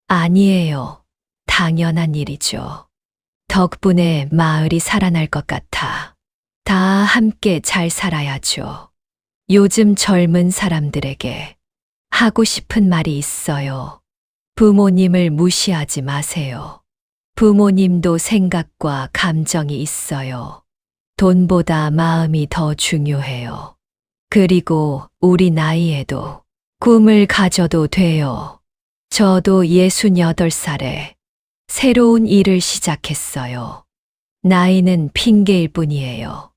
아니에요. 당연한 일이죠. 덕분에 마을이 살아날 것 같아. 다 함께 잘 살아야죠. 요즘 젊은 사람들에게 하고 싶은 말이 있어요. 부모님을 무시하지 마세요. 부모님도 생각과 감정이 있어요. 돈보다 마음이 더 중요해요. 그리고 우리 나이에도 꿈을 가져도 돼요. 저도 68살에 새로운 일을 시작했어요. 나이는 핑계일 뿐이에요.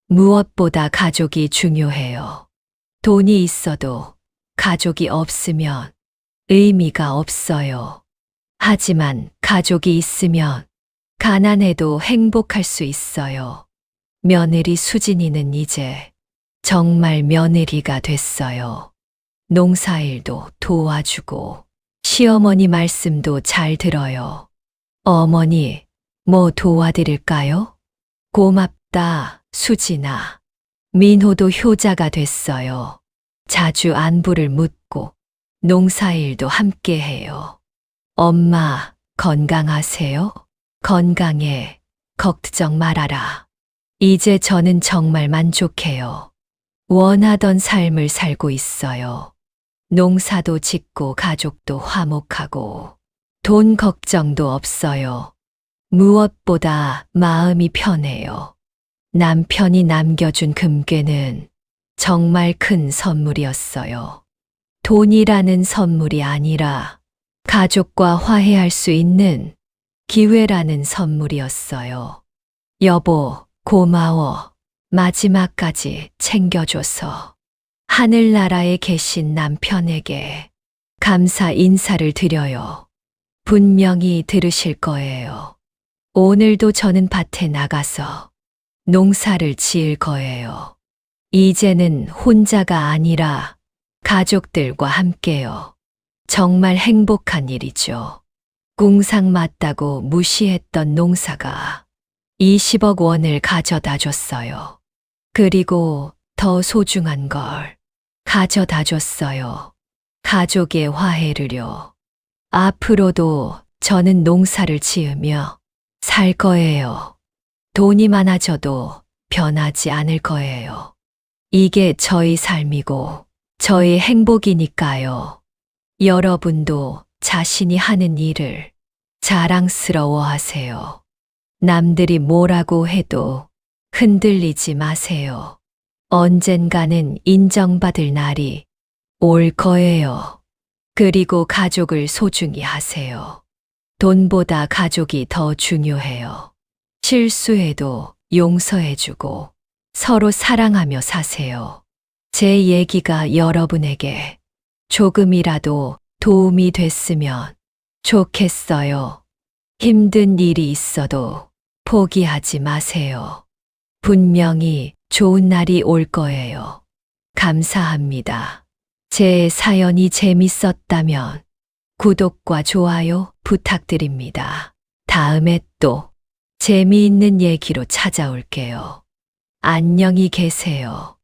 무엇보다 가족이 중요해요. 돈이 있어도 가족이 없으면 의미가 없어요. 하지만 가족이 있으면 가난해도 행복할 수 있어요. 며느리 수진이는 이제 정말 며느리가 됐어요. 농사일도 도와주고 시어머니 말씀도 잘 들어요. 어머니, 뭐 도와드릴까요? 고맙다, 수진아. 민호도 효자가 됐어요. 자주 안부를 묻고 농사일도 함께 해요. 엄마, 건강하세요? 건강해. 걱정 말아라. 이제 저는 정말 만족해요. 원하던 삶을 살고 있어요. 농사도 짓고 가족도 화목하고 돈 걱정도 없어요. 무엇보다 마음이 편해요. 남편이 남겨준 금괴는 정말 큰 선물이었어요. 돈이라는 선물이 아니라 가족과 화해할 수 있는 기회라는 선물이었어요. 여보, 고마워. 마지막까지 챙겨줘서. 하늘나라에 계신 남편에게 감사 인사를 드려요. 분명히 들으실 거예요. 오늘도 저는 밭에 나가서 농사를 지을 거예요. 이제는 혼자가 아니라 가족들과 함께요. 정말 행복한 일이죠. 궁상 맞다고 무시했던 농사가 20억 원을 가져다 줬어요. 그리고 더 소중한 걸 가져다 줬어요. 가족의 화해를요. 앞으로도 저는 농사를 지으며 살 거예요. 돈이 많아져도 변하지 않을 거예요. 이게 저희 삶이고 저희 행복이니까요. 여러분도 자신이 하는 일을 자랑스러워 하세요. 남들이 뭐라고 해도 흔들리지 마세요. 언젠가는 인정받을 날이 올 거예요. 그리고 가족을 소중히 하세요. 돈보다 가족이 더 중요해요. 실수해도 용서해주고 서로 사랑하며 사세요. 제 얘기가 여러분에게 조금이라도 도움이 됐으면 좋겠어요. 힘든 일이 있어도 포기하지 마세요. 분명히 좋은 날이 올 거예요. 감사합니다. 제 사연이 재밌었다면 구독과 좋아요 부탁드립니다. 다음에 또 재미있는 얘기로 찾아올게요. 안녕히 계세요.